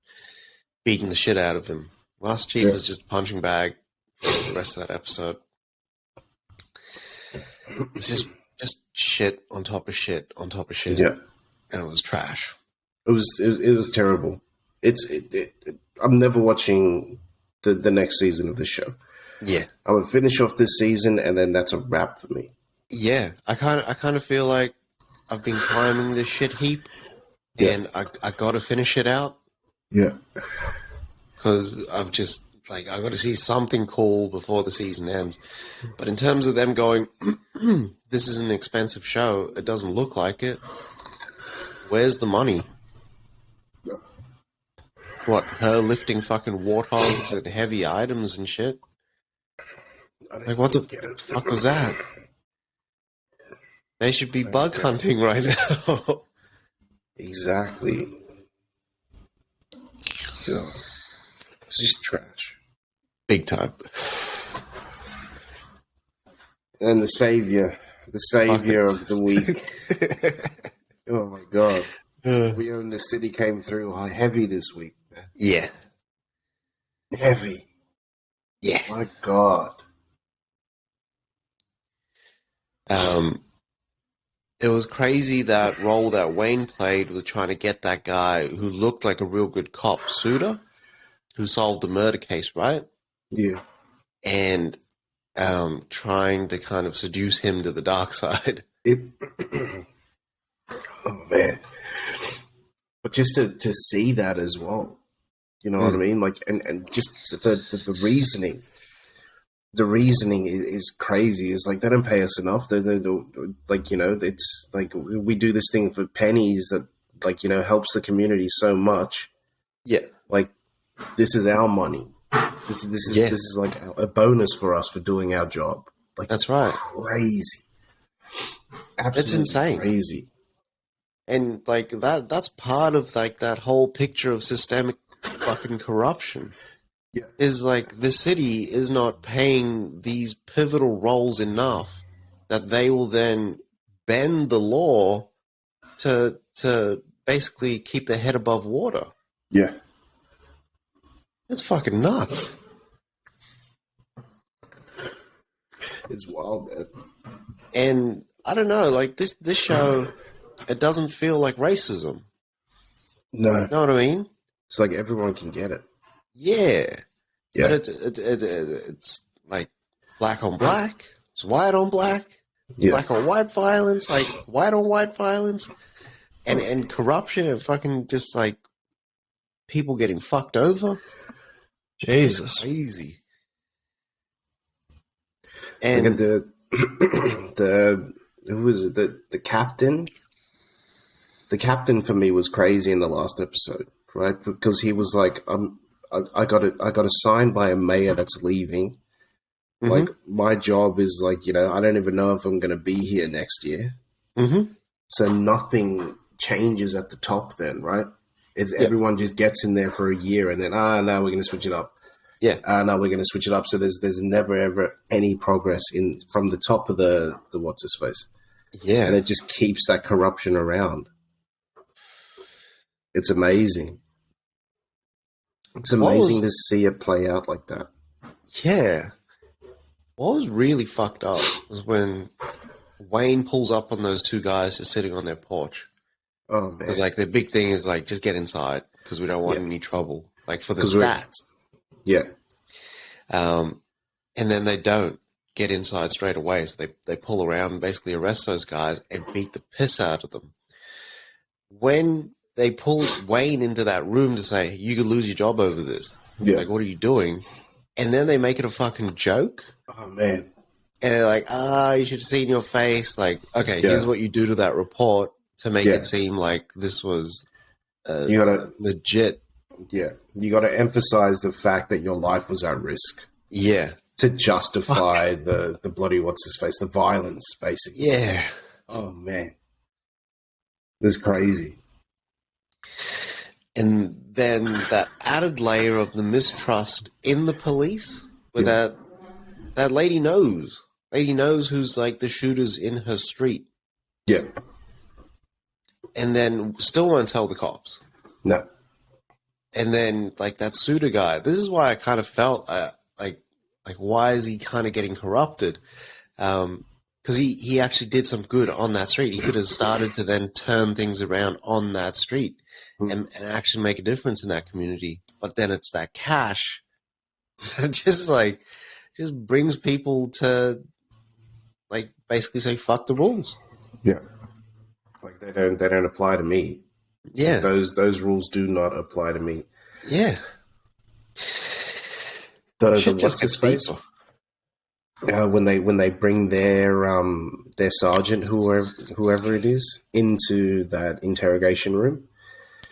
Speaker 2: beating the shit out of him. Master Chief was just a punching bag for the rest of that episode. It's just shit on top of shit on top of shit.
Speaker 3: Yeah.
Speaker 2: And it was trash.
Speaker 3: It was terrible. I'm never watching the next season of this show.
Speaker 2: Yeah.
Speaker 3: I'm gonna finish off this season and then that's a wrap for me.
Speaker 2: Yeah. I kind of feel like I've been climbing this shit heap and I gotta finish it out.
Speaker 3: Yeah.
Speaker 2: Because I've just I got to see something cool before the season ends. But in terms of them going, this is an expensive show, it doesn't look like it. Where's the money? What, her lifting fucking warthogs and heavy items and shit? Like, what the fuck was that? They should be bug hunting right now.
Speaker 3: Exactly. Yeah. It's just trash.
Speaker 2: Big time.
Speaker 3: And the savior of the week. Oh my god. We Own the City came through heavy this week. Man.
Speaker 2: Yeah.
Speaker 3: Heavy.
Speaker 2: Yeah.
Speaker 3: My god.
Speaker 2: It was crazy that role that Wayne played with trying to get that guy who looked like a real good cop, Suda, who solved the murder case, right?
Speaker 3: Yeah.
Speaker 2: And trying to kind of seduce him to the dark side.
Speaker 3: Oh man. But just to see that as well. You know what I mean? Like and just the reasoning. The reasoning is crazy. It's like they don't pay us enough. They don't, like, you know, it's like we do this thing for pennies that, like, you know, helps the community so much.
Speaker 2: Yeah. Like,
Speaker 3: this is our money. This is like a bonus for us for doing our job. Like,
Speaker 2: that's right.
Speaker 3: Crazy. Absolutely
Speaker 2: That's insane.
Speaker 3: Crazy.
Speaker 2: And like that's part of like that whole picture of systemic fucking corruption.
Speaker 3: Yeah.
Speaker 2: Is like the city is not paying these pivotal roles enough that they will then bend the law to basically keep their head above water.
Speaker 3: Yeah.
Speaker 2: It's fucking nuts.
Speaker 3: It's wild, man.
Speaker 2: And I don't know, like this show, it doesn't feel like racism.
Speaker 3: No.
Speaker 2: You know what I mean?
Speaker 3: It's like everyone can get it.
Speaker 2: Yeah.
Speaker 3: Yeah.
Speaker 2: But it's like black on black, it's white on black, black on white violence, like white on white violence, and corruption and fucking just like people getting fucked over.
Speaker 1: Jesus.
Speaker 2: It's crazy.
Speaker 3: And
Speaker 2: And
Speaker 3: who was it? The captain. The captain for me was crazy in the last episode, right? Because he was like, I got assigned by a mayor that's leaving.
Speaker 2: Mhm.
Speaker 3: Like my job is like, I don't even know if I'm going to be here next year.
Speaker 2: Mhm.
Speaker 3: So nothing changes at the top then, right? It's everyone just gets in there for a year and then, no, we're going to switch it up.
Speaker 2: Yeah.
Speaker 3: No, we're going to switch it up. So there's never ever any progress from the top of the what's his face.
Speaker 2: Yeah.
Speaker 3: And it just keeps that corruption around. It's amazing. It's amazing to see it play out like that.
Speaker 2: Yeah. What was really fucked up was when Wayne pulls up on those two guys just sitting on their porch.
Speaker 3: Oh, man.
Speaker 2: Because like the big thing is like just get inside because we don't want any trouble. Like for the
Speaker 3: 'Cause
Speaker 2: stats.
Speaker 3: Yeah.
Speaker 2: And then they don't get inside straight away. So they pull around and basically arrest those guys and beat the piss out of them. When they pull Wayne into that room to say, you could lose your job over this.
Speaker 3: Yeah.
Speaker 2: Like, what are you doing? And then they make it a fucking joke.
Speaker 3: Oh, man.
Speaker 2: And they're like, you should have seen your face. Like, okay, here's what you do to that report to make it seem like this was
Speaker 3: You gotta,
Speaker 2: legit.
Speaker 3: yeah. You got to emphasize the fact that your life was at risk
Speaker 2: Yeah.
Speaker 3: to justify the bloody, what's his face, the violence, basically.
Speaker 2: Yeah.
Speaker 3: Oh, man. This is crazy.
Speaker 2: And then that added layer of the mistrust in the police, where that lady knows. Lady knows who's like the shooters in her street.
Speaker 3: Yeah.
Speaker 2: And then still won't tell the cops.
Speaker 3: No.
Speaker 2: And then like that Suda guy. This is why I kind of felt like why is he kind of getting corrupted? Because he actually did some good on that street. He could have started to then turn things around on that street and actually make a difference in that community. But then it's that cash that just brings people to like basically say fuck the rules.
Speaker 3: Yeah. Like they don't apply to me.
Speaker 2: Yeah.
Speaker 3: Those rules do not apply to me.
Speaker 2: Yeah.
Speaker 3: The what's his face? When they bring their sergeant, whoever it is, into that interrogation room,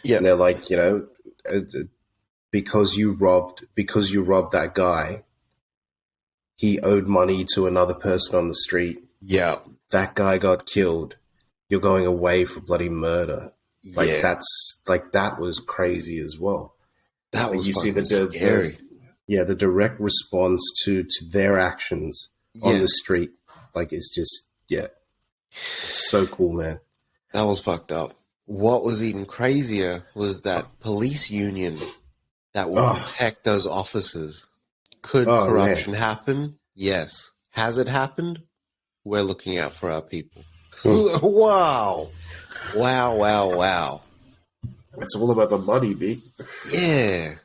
Speaker 3: and they're like, because you robbed that guy, he owed money to another person on the street.
Speaker 2: Yeah,
Speaker 3: that guy got killed. You're going away for bloody murder. Like that was crazy as well.
Speaker 2: That was
Speaker 3: you see
Speaker 2: scary.
Speaker 3: The direct response to their actions on the street, like it's just it's so cool, man.
Speaker 2: That was fucked up. What was even crazier was that police union that would protect those officers. Could corruption happen? Yes. Has it happened? We're looking out for our people. Wow.
Speaker 3: It's all about the money, B.
Speaker 2: Yeah.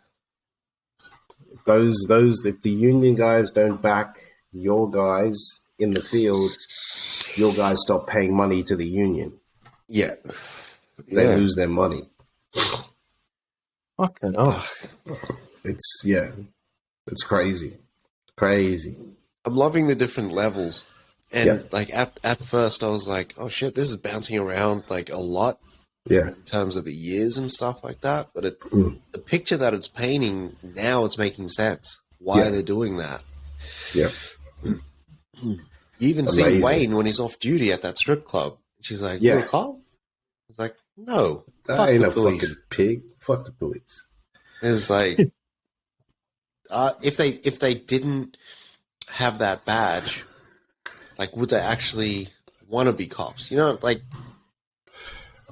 Speaker 3: Those if the union guys don't back your guys in the field, your guys stop paying money to the union.
Speaker 2: Yeah.
Speaker 3: They lose their money.
Speaker 1: Fucking hell.
Speaker 3: It's crazy. Crazy.
Speaker 2: I'm loving the different levels. And like at first I was like, oh shit, this is bouncing around like a lot.
Speaker 3: Yeah.
Speaker 2: In terms of the years and stuff like that. But the picture that it's painting now, it's making sense. Why they're doing that.
Speaker 3: Yeah.
Speaker 2: You even see Wayne when he's off duty at that strip club. She's like, you're a cop? It's like, no,
Speaker 3: That
Speaker 2: fuck
Speaker 3: ain't
Speaker 2: the
Speaker 3: a
Speaker 2: police.
Speaker 3: fucking pig. Fuck the police.
Speaker 2: It's like, if they didn't have that badge, like, would they actually want to be cops? You know, like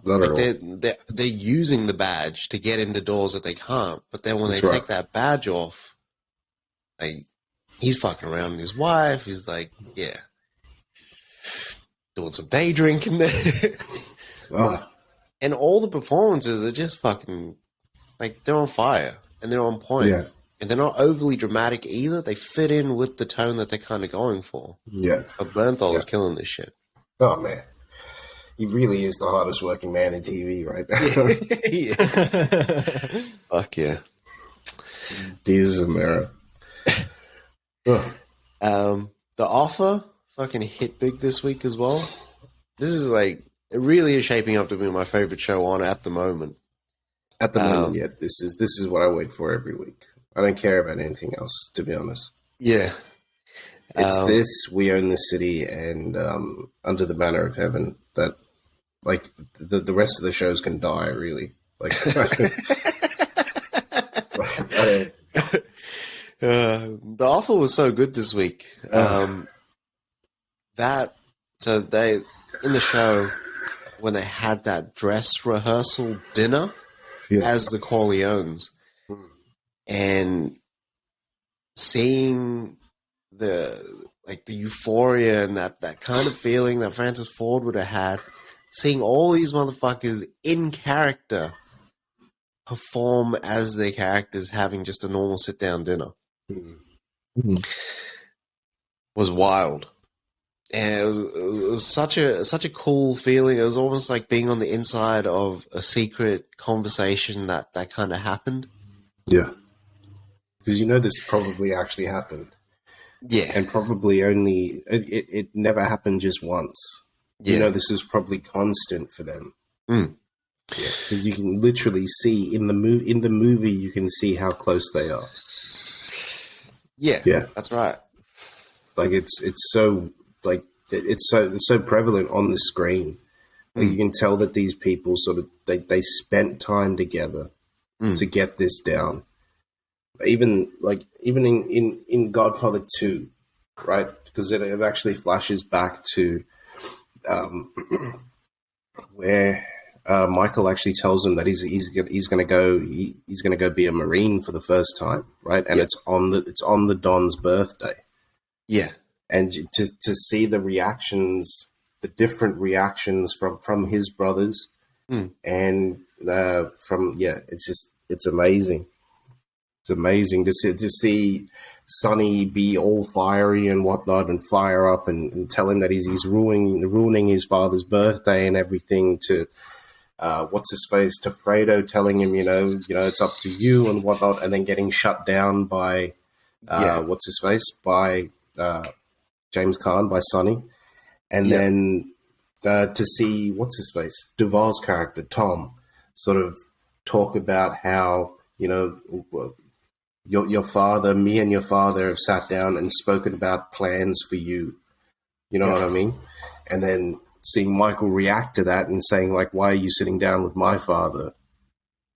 Speaker 3: Not at all.
Speaker 2: they're using the badge to get into doors that they can't. But then when
Speaker 3: That's
Speaker 2: they
Speaker 3: right.
Speaker 2: take that badge off, like, he's fucking around with his wife. He's like, yeah, doing some day drinking there.
Speaker 3: Ah,
Speaker 2: And all the performances are just fucking, like, they're on fire and they're on point.
Speaker 3: yeah,
Speaker 2: And they're not overly dramatic either. They fit in with the tone that they're kind of going for.
Speaker 3: yeah.
Speaker 2: But Bernthal is killing this shit.
Speaker 3: Oh man, he really is the hardest working man in TV right now.
Speaker 2: Yeah. Fuck yeah.
Speaker 3: Jesus America.
Speaker 2: The Offer fucking hit big this week as well. This is like, it really is shaping up to be my favorite show on at the moment.
Speaker 3: At the moment, yeah, this is what I wait for every week. I don't care about anything else, to be honest.
Speaker 2: Yeah.
Speaker 3: It's this, We Own the City, and Under the Banner of Heaven. That, like, the rest of the shows can die, really. Like,
Speaker 2: The Offer was so good this week. So they, in the show, when they had that dress rehearsal dinner as the Corleones, and seeing the euphoria and that kind of feeling that Francis Ford would have had, seeing all these motherfuckers in character perform as their characters having just a normal sit down dinner was wild. And it was such a cool feeling. It was almost like being on the inside of a secret conversation that kind of happened.
Speaker 3: yeah. Because you know this probably actually happened.
Speaker 2: Yeah.
Speaker 3: And probably only, it never happened just once.
Speaker 2: Yeah.
Speaker 3: You know, this is probably constant for them.
Speaker 2: Mm.
Speaker 3: Yeah. 'Cause you can literally see in the movie, you can see how close they are.
Speaker 2: Yeah.
Speaker 3: Yeah.
Speaker 2: That's right.
Speaker 3: Like it's so like it's so prevalent on the screen. Like you can tell that these people sort of they spent time together to get this down. Even in Godfather 2, right? Because it actually flashes back to where Michael actually tells him that he's going to go be a Marine for the first time, right? And it's on the Don's birthday.
Speaker 2: Yeah.
Speaker 3: And to see the reactions, the different reactions from his brothers, and it's amazing. It's amazing to see Sonny be all fiery and whatnot, and fire up and tell him that he's ruining his father's birthday and everything. To what's his face, to Fredo telling him, you know, it's up to you and whatnot, and then getting shut down by what's his face, by James Caan, by Sonny, and then to see what's his face, Duvall's character Tom, sort of talk about how, you know, your father, me and your father have sat down and spoken about plans for you. You know what I mean? And then seeing Michael react to that and saying, like, why are you sitting down with my father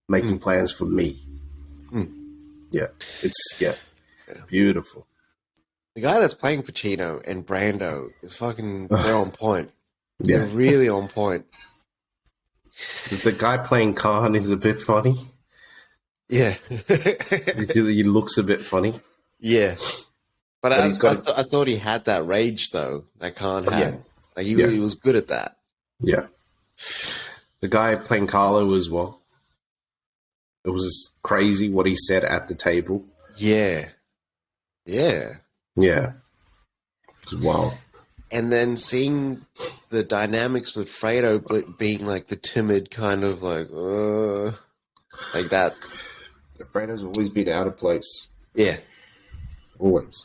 Speaker 3: making plans for me? Yeah. It's beautiful.
Speaker 2: The guy that's playing Pacino and Brando is fucking, they're on point.
Speaker 3: Yeah.
Speaker 2: They're really on point.
Speaker 3: The guy playing Khan is a bit funny.
Speaker 2: Yeah.
Speaker 3: He looks a bit funny.
Speaker 2: Yeah. But
Speaker 3: But
Speaker 2: I thought he had that rage, though, that Khan had.
Speaker 3: Yeah.
Speaker 2: Like, he was good at that.
Speaker 3: Yeah. The guy playing Carlo as well. It was crazy what he said at the table.
Speaker 2: Yeah. Yeah.
Speaker 3: Yeah. It was wild.
Speaker 2: And then seeing the dynamics with Fredo being like the timid kind of like that.
Speaker 3: Fredo's always been out of place.
Speaker 2: Yeah.
Speaker 3: Always.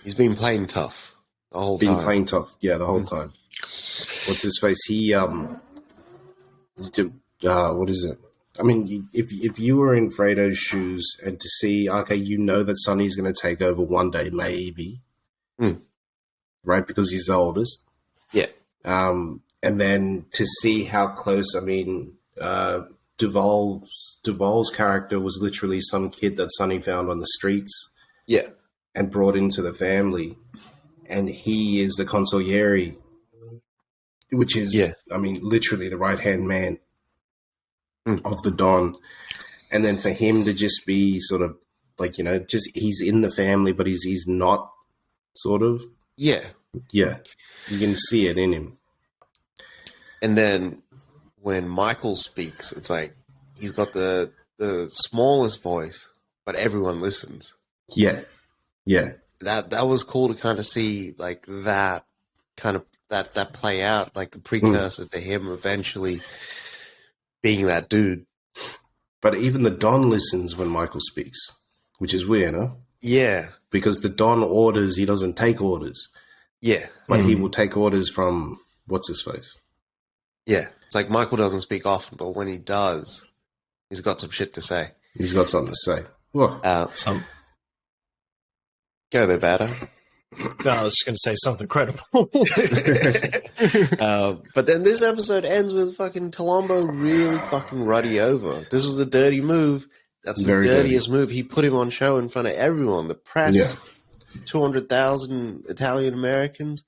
Speaker 2: He's been playing tough the whole time.
Speaker 3: Been playing tough. Yeah, the whole time. What's his face? He, what is it? I mean, if you were in Fredo's shoes and to see, okay, you know that Sonny's going to take over one day, maybe. Right? Because he's the oldest.
Speaker 2: Yeah.
Speaker 3: And And then to see how close, I mean, Duvall's character was literally some kid that Sonny found on the streets.
Speaker 2: Yeah.
Speaker 3: And brought into the family. And he is the consigliere, which is, I mean, literally the right-hand man of the Don. And then for him to just be sort of like, you know, just he's in the family, but he's not sort of.
Speaker 2: Yeah.
Speaker 3: Yeah. You can see it in him.
Speaker 2: And then when Michael speaks, it's like he's got the smallest voice, but everyone listens.
Speaker 3: Yeah. Yeah.
Speaker 2: That was cool to kind of see like that kind of that play out, like the precursor to him eventually being that dude.
Speaker 3: But even the Don listens when Michael speaks, which is weird, huh?
Speaker 2: Yeah.
Speaker 3: Because the Don orders, he doesn't take orders.
Speaker 2: Yeah.
Speaker 3: But he will take orders from what's his face.
Speaker 2: Yeah. It's like Michael doesn't speak often, but when he does, he's got some shit to say.
Speaker 3: He's got something to say. Whoa.
Speaker 2: Go there, Batter.
Speaker 1: No, I was just going to say something credible.
Speaker 2: But then this episode ends with fucking Columbo really fucking ruddy over. This was a dirty move. That's the dirtiest move. He put him on show in front of everyone. The press, 200,000 Italian Americans.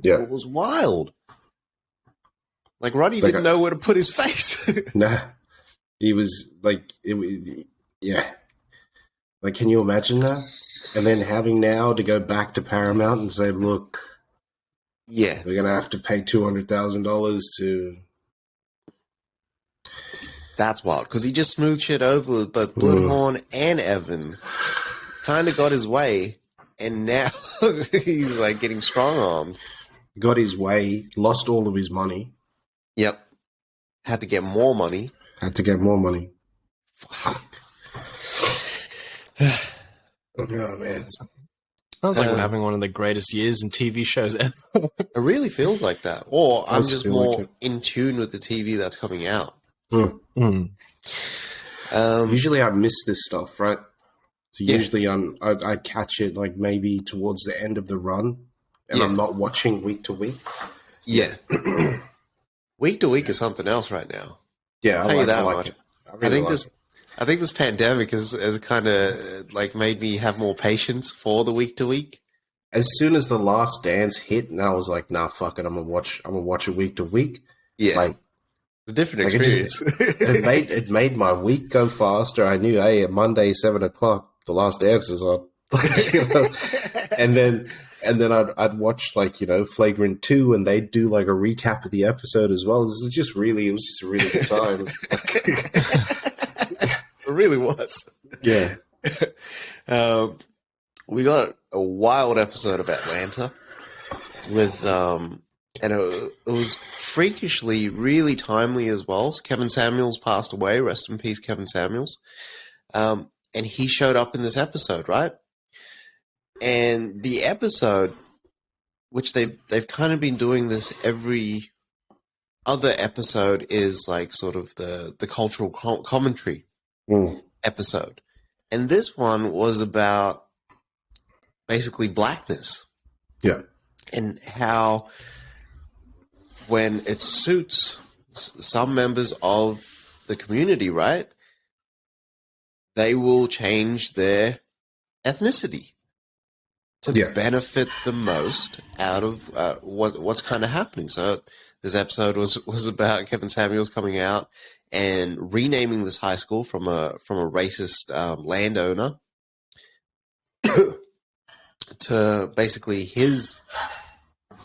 Speaker 3: Yeah.
Speaker 2: It was wild. Like, Ruddy didn't know where to put his face.
Speaker 3: Nah. He was like, yeah. Like, can you imagine that? And then having now to go back to Paramount and say, look, we're going to have to pay $200,000 to...
Speaker 2: That's wild, because he just smoothed shit over with both Bloodhorn and Evans. Kind of got his way, and now he's like getting strong-armed.
Speaker 3: Got his way, lost all of his money.
Speaker 2: Yep. Had to get more money.
Speaker 3: Fuck. Oh, man.
Speaker 1: Sounds like we're having one of the greatest years in TV shows ever.
Speaker 2: It really feels like that. Or I'm just more in tune with the TV that's coming out.
Speaker 3: Usually I miss this stuff, right? So usually I catch it like maybe towards the end of the run, and I'm not watching week to week.
Speaker 2: Yeah. Week to week is something else right now.
Speaker 3: Yeah,
Speaker 2: I'll tell you that much. I think this pandemic has kind of like made me have more patience for the week to week.
Speaker 3: As soon as The Last Dance hit, and I was like, nah, fuck it, I'm gonna watch it week to week.
Speaker 2: Yeah.
Speaker 3: Like,
Speaker 2: it's a different experience.
Speaker 3: It made my week go faster. I knew, hey, at Monday, 7:00, The Last Dance is on. You know? And then I'd watch, like, you know, Flagrant 2, and they'd do like a recap of the episode as well. It was just a really good time.
Speaker 2: It really was.
Speaker 3: Yeah.
Speaker 2: We got a wild episode of Atlanta with and it was freakishly really timely as well. So Kevin Samuels passed away. Rest in peace, Kevin Samuels. And he showed up in this episode, right? And the episode, which they've kind of been doing this every other episode, is like sort of the cultural commentary episode. And this one was about basically blackness.
Speaker 3: Yeah.
Speaker 2: And how when it suits some members of the community, right, they will change their ethnicity to benefit the most out of what's kind of happening. So this episode was about Kevin Samuels coming out and renaming this high school from a racist landowner to basically his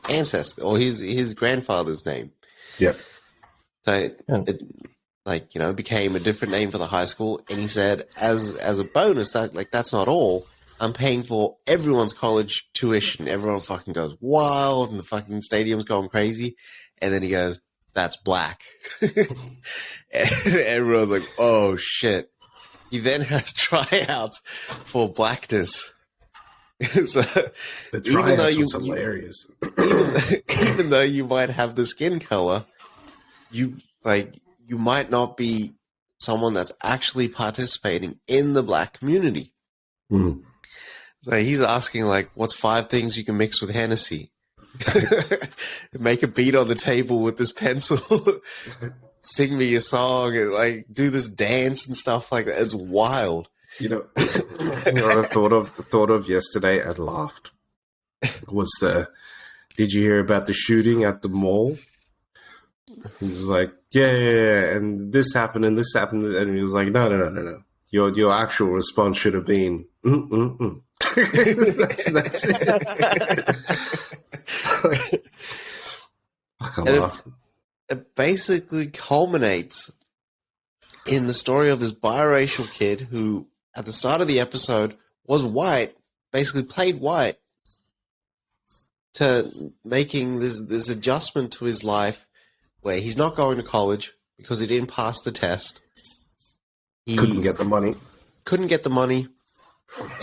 Speaker 2: ancestor or his grandfather's name.
Speaker 3: Yep.
Speaker 2: So it like, you know, became a different name for the high school. And he said, as a bonus, that's not all. I'm paying for everyone's college tuition. Everyone fucking goes wild and the fucking stadium's going crazy. And then he goes, that's black. And everyone's like, oh shit. He then has tryouts for blackness. So,
Speaker 3: the tryouts was hilarious.
Speaker 2: Even though you might have the skin color, you might not be someone that's actually participating in the black community. So he's asking, like, what's 5 things you can mix with Hennessy? Make a beat on the table with this pencil, sing me a song, and like do this dance and stuff like that. It's wild.
Speaker 3: You know what I thought of yesterday and laughed was did you hear about the shooting at the mall? He's like, yeah, and this happened, and he was like, no. Your actual response should have been, that's it. I can't laugh.
Speaker 2: It basically culminates in the story of this biracial kid who, at the start of the episode, was white, basically played white, to making this adjustment to his life where he's not going to college because he didn't pass the test. He
Speaker 3: couldn't get the money,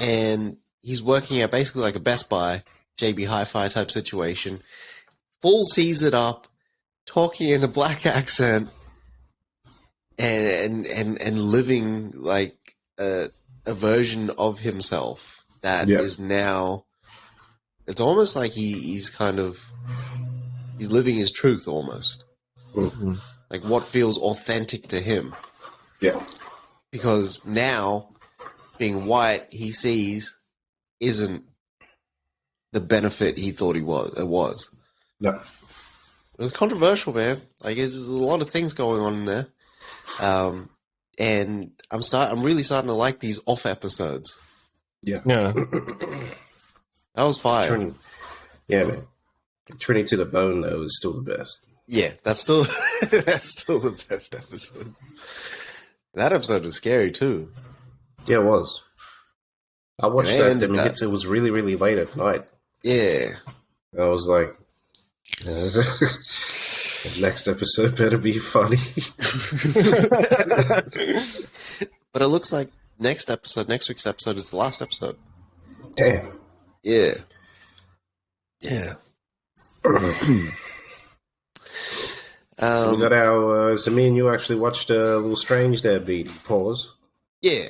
Speaker 2: and he's working at basically like a Best Buy, JB Hi-Fi type situation. Full sees it up, talking in a black accent, and living like a version of himself that is now. It's almost like he's living his truth almost.
Speaker 3: Mm-hmm.
Speaker 2: Like what feels authentic to him.
Speaker 3: Yeah.
Speaker 2: Because now, being white, he sees isn't the benefit he thought it was.
Speaker 3: No.
Speaker 2: It was controversial, man. Like, there's a lot of things going on in there. And I'm really starting to like these off episodes.
Speaker 3: Yeah.
Speaker 2: That was fire.
Speaker 3: Yeah, man. Trinity to the Bone, though, is still the best.
Speaker 2: Yeah, that's still the best episode. That episode was scary too.
Speaker 3: Yeah, it was. I watched that. I mean, it was really, really late at night.
Speaker 2: Yeah.
Speaker 3: I was like, the next episode better be funny.
Speaker 2: But it looks like next week's episode is the last episode.
Speaker 3: Damn.
Speaker 2: Yeah.
Speaker 3: So we got our. So me and you actually watched a little Strange there. Beat pause.
Speaker 2: Yeah.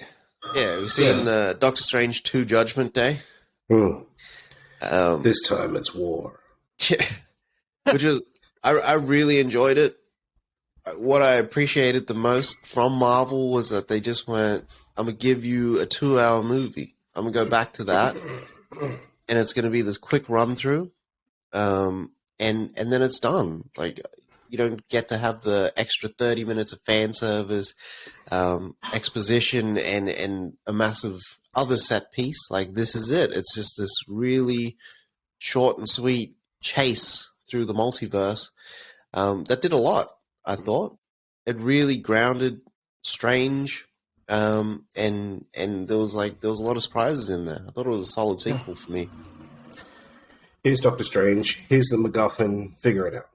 Speaker 2: We've seen Doctor Strange 2: Judgment Day.
Speaker 3: This time it's war.
Speaker 2: Yeah, which is I really enjoyed it. What I appreciated the most from Marvel was that they just went, "I'm gonna give you a 2-hour movie. I'm gonna go back to that, and it's gonna be this quick run through, and then it's done. Like." You don't get to have the extra 30 minutes of fan service, exposition, and a massive other set piece. Like, this is it. It's just this really short and sweet chase through the multiverse that did a lot, I thought. It really grounded Strange, and there was a lot of surprises in there. I thought it was a solid sequel for me.
Speaker 3: Here's Doctor Strange. Here's the MacGuffin. Figure it out.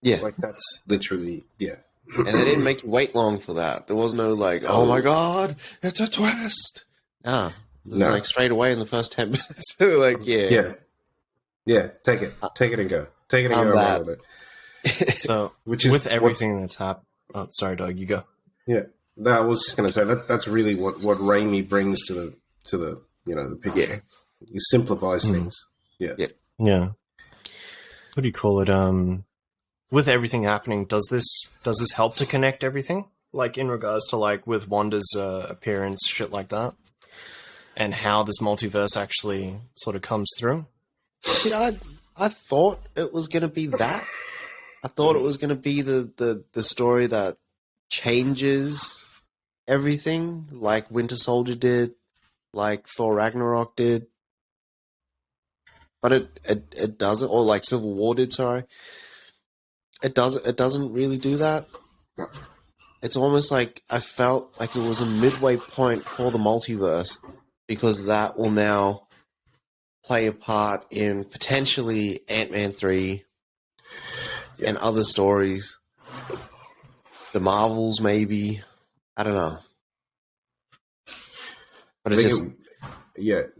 Speaker 2: Yeah.
Speaker 3: Like, that's literally, yeah.
Speaker 2: And they didn't make you wait long for that. There was no like, oh my god, it's a twist. Nah. It was like straight away in the first 10 minutes. Like, yeah.
Speaker 3: Yeah, take it. Take it and go. Take it and go around with it.
Speaker 1: So, with everything that's happened... Oh, sorry, Doug, you go.
Speaker 3: Yeah. No, I was just going to say, that's really what Raimi brings to the the picture.
Speaker 2: Yeah.
Speaker 3: He simplifies things. Yeah.
Speaker 1: What do you call it? With everything happening, does this help to connect everything? Like, in regards to, like, with Wanda's appearance, shit like that? And how this multiverse actually sort of comes through?
Speaker 2: I thought it was going to be that. I thought it was going to be the story that changes everything, like Winter Soldier did, like Thor Ragnarok did. But it doesn't, or like Civil War did, sorry. It doesn't really do that. It's almost like I felt like it was a midway point for the multiverse, because that will now play a part in potentially Ant-Man 3 and other stories. The Marvels, maybe. I don't know. But it just...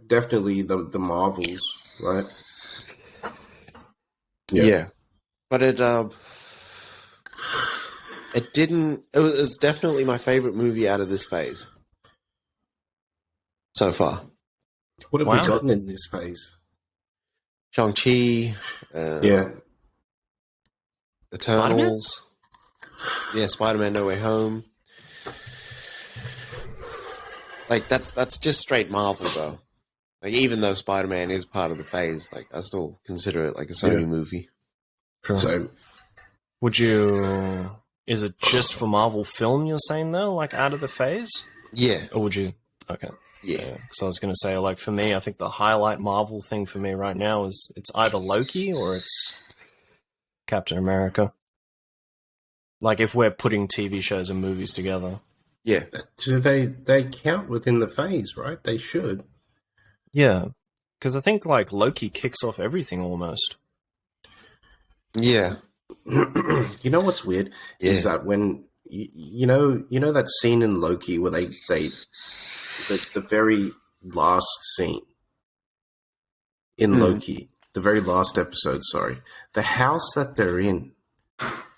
Speaker 3: definitely the Marvels, right?
Speaker 2: Yeah. But it didn't... It was definitely my favorite movie out of this phase. So far.
Speaker 3: What have we gotten in this phase?
Speaker 2: Shang-Chi,
Speaker 3: Yeah.
Speaker 2: Eternals. Yeah, Spider-Man No Way Home. Like, that's just straight Marvel, though. Like, even though Spider-Man is part of the phase, like, I still consider it like a Sony movie.
Speaker 1: Sure.
Speaker 3: So,
Speaker 1: Would you... Is it just for Marvel film, you're saying, though? Like, out of the phase?
Speaker 2: Yeah.
Speaker 1: Or would you... Okay.
Speaker 2: Yeah.
Speaker 1: So I was going to say, like, for me, I think the highlight Marvel thing for me right now is it's either Loki or it's Captain America. Like, if we're putting TV shows and movies together.
Speaker 2: Yeah.
Speaker 3: so they count within the phase, right? They should.
Speaker 1: Yeah. Because I think, like, Loki kicks off everything almost.
Speaker 2: Yeah.
Speaker 3: You know what's weird is that when you know that scene in Loki where the very last scene in Loki, the very last episode, sorry, the house that they're in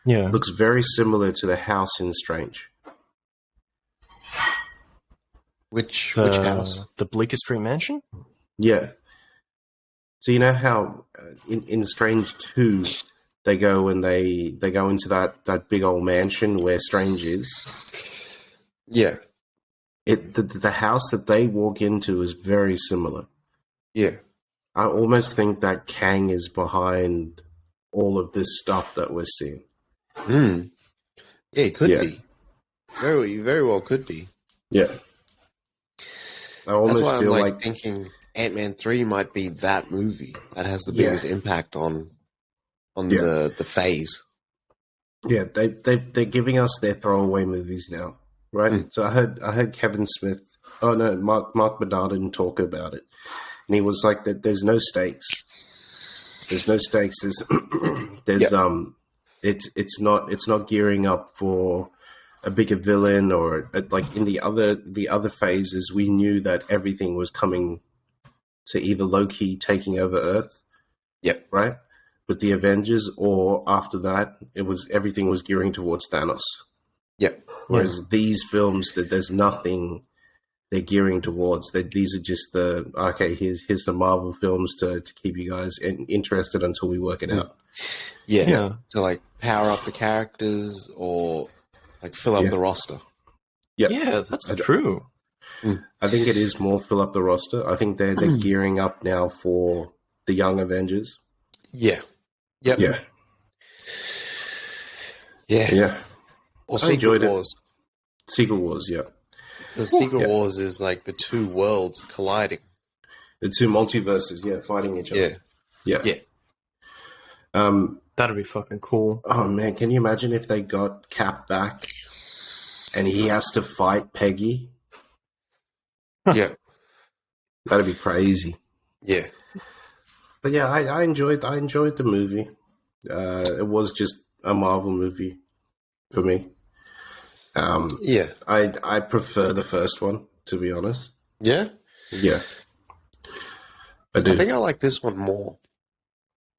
Speaker 1: Yeah.
Speaker 3: looks very similar to the house in Strange.
Speaker 2: Which house?
Speaker 1: The Bleecker Street Mansion?
Speaker 3: Yeah. So you know how in Strange 2 they go and they go into that big old mansion where Strange is.
Speaker 2: Yeah.
Speaker 3: The house that they walk into is very similar.
Speaker 2: Yeah.
Speaker 3: I almost think that Kang is behind all of this stuff that we're seeing.
Speaker 2: Yeah, it could be. Very well could be.
Speaker 3: Yeah. I almost
Speaker 2: That's why
Speaker 3: feel
Speaker 2: I'm
Speaker 3: like
Speaker 2: thinking Ant-Man 3 might be that movie that has the biggest impact on the phase.
Speaker 3: yeah, they're giving us their throwaway movies now, right? So I heard Kevin Smith, Mark Bernardin talk about it, and he was like that. There's no stakes. There's no stakes. It's not gearing up for a bigger villain or like in the other phases. We knew that everything was coming to either Loki taking over Earth, right, with the Avengers, or after that, everything was gearing towards Thanos. Whereas these films, that there's nothing they're gearing towards. These are just here's the Marvel films to keep you guys interested until we work it out.
Speaker 2: Yeah. To like power up the characters or like fill up the roster.
Speaker 1: Yeah, that's true.
Speaker 3: I think it is more fill up the roster. I think they're gearing up now for the Young Avengers.
Speaker 2: Yeah. Yep.
Speaker 3: Yeah.
Speaker 2: Yeah.
Speaker 3: Yeah.
Speaker 2: Or
Speaker 3: I enjoyed
Speaker 2: Secret Wars.
Speaker 3: Secret Wars, yeah.
Speaker 2: Because Secret Wars is like the two worlds colliding.
Speaker 3: The two multiverses, fighting each other.
Speaker 2: Yeah.
Speaker 1: That'd be fucking cool.
Speaker 3: Oh man, can you imagine if they got Cap back and he has to fight Peggy?
Speaker 2: Yeah.
Speaker 3: That'd be crazy.
Speaker 2: Yeah.
Speaker 3: But yeah, I enjoyed the movie. It was just a Marvel movie for me. I prefer the first one, to be honest.
Speaker 2: Yeah?
Speaker 3: Yeah. I do.
Speaker 2: I think I like this one more.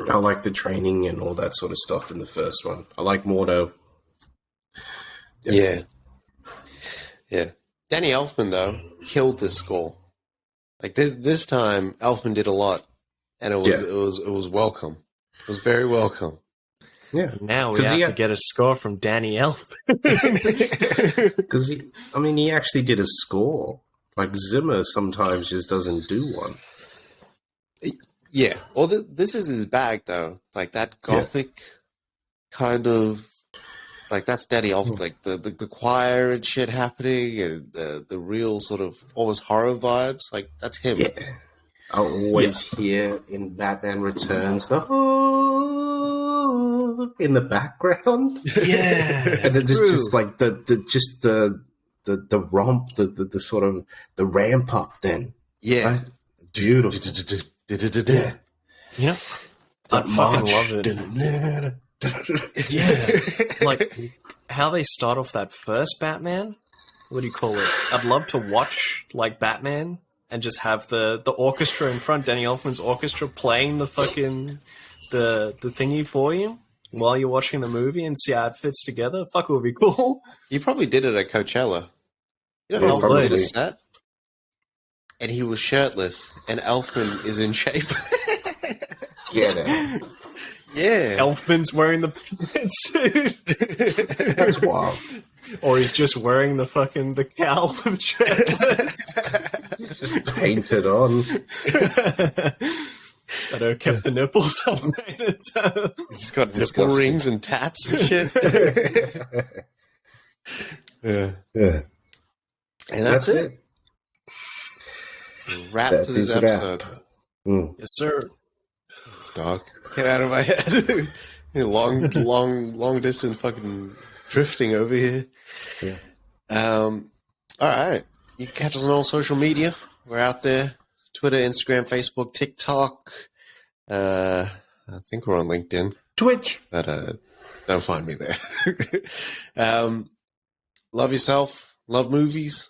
Speaker 3: I like the training and all that sort of stuff in the first one. I like Mordo.
Speaker 2: Yeah. Danny Elfman, though, killed this score. Like this time, Elfman did a lot, and it was welcome. It was very welcome.
Speaker 3: Yeah.
Speaker 1: Now we have to get a score from Danny Elfman.
Speaker 3: Because he actually did a score. Like Zimmer sometimes just doesn't do one.
Speaker 2: Yeah. Well, this is his bag, though. Like that gothic kind of, like that's Danny Elfman. Like the choir and shit happening, and the real sort of almost horror vibes. Like that's him.
Speaker 3: Yeah. I always hear in Batman Returns in the background.
Speaker 1: Yeah.
Speaker 3: And then there's just like the romp, the sort of the ramp up then.
Speaker 2: Yeah.
Speaker 3: Right? Beautiful.
Speaker 2: Yeah.
Speaker 1: You know, I fucking love it. Yeah. Like how they start off that first Batman. What do you call it? I'd love to watch like Batman and just have the orchestra in front, Danny Elfman's orchestra playing the fucking the thingy for you while you're watching the movie and see how it fits together. Fuck, it would be cool.
Speaker 2: He probably did it at Coachella. You know, Elfman did a set, and he was shirtless, and Elfman is in shape.
Speaker 3: Get it.
Speaker 2: Yeah.
Speaker 1: Elfman's wearing the suit.
Speaker 3: That's wild.
Speaker 1: Or he's just wearing the cowl with shirtless.
Speaker 3: Painted on.
Speaker 1: I know, kept the nipples updated.
Speaker 2: He's got nipple
Speaker 3: Disgusting.
Speaker 2: rings and tats and shit. Yeah.
Speaker 3: Yeah.
Speaker 2: And that's it. It's a wrap
Speaker 3: That
Speaker 2: for this
Speaker 3: is a wrap.
Speaker 2: episode.
Speaker 3: Mm.
Speaker 1: Yes, sir.
Speaker 2: It's dog. Get out of my head. long distance fucking drifting over here.
Speaker 3: Yeah.
Speaker 2: All right. You can catch us on all social media. We're out there. Twitter, Instagram, Facebook, TikTok. I think we're on LinkedIn.
Speaker 3: Twitch.
Speaker 2: But don't find me there. Love yourself. Love movies.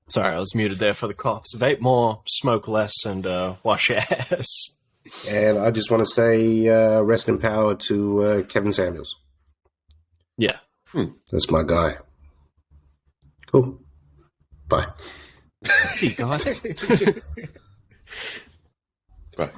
Speaker 1: Sorry, I was muted there for the cops. Vape more, smoke less, and wash your ass.
Speaker 3: And I just want to say rest in power to Kevin Samuels.
Speaker 1: Yeah.
Speaker 3: That's my guy. Cool. Bye.
Speaker 1: See you guys.
Speaker 2: Bye.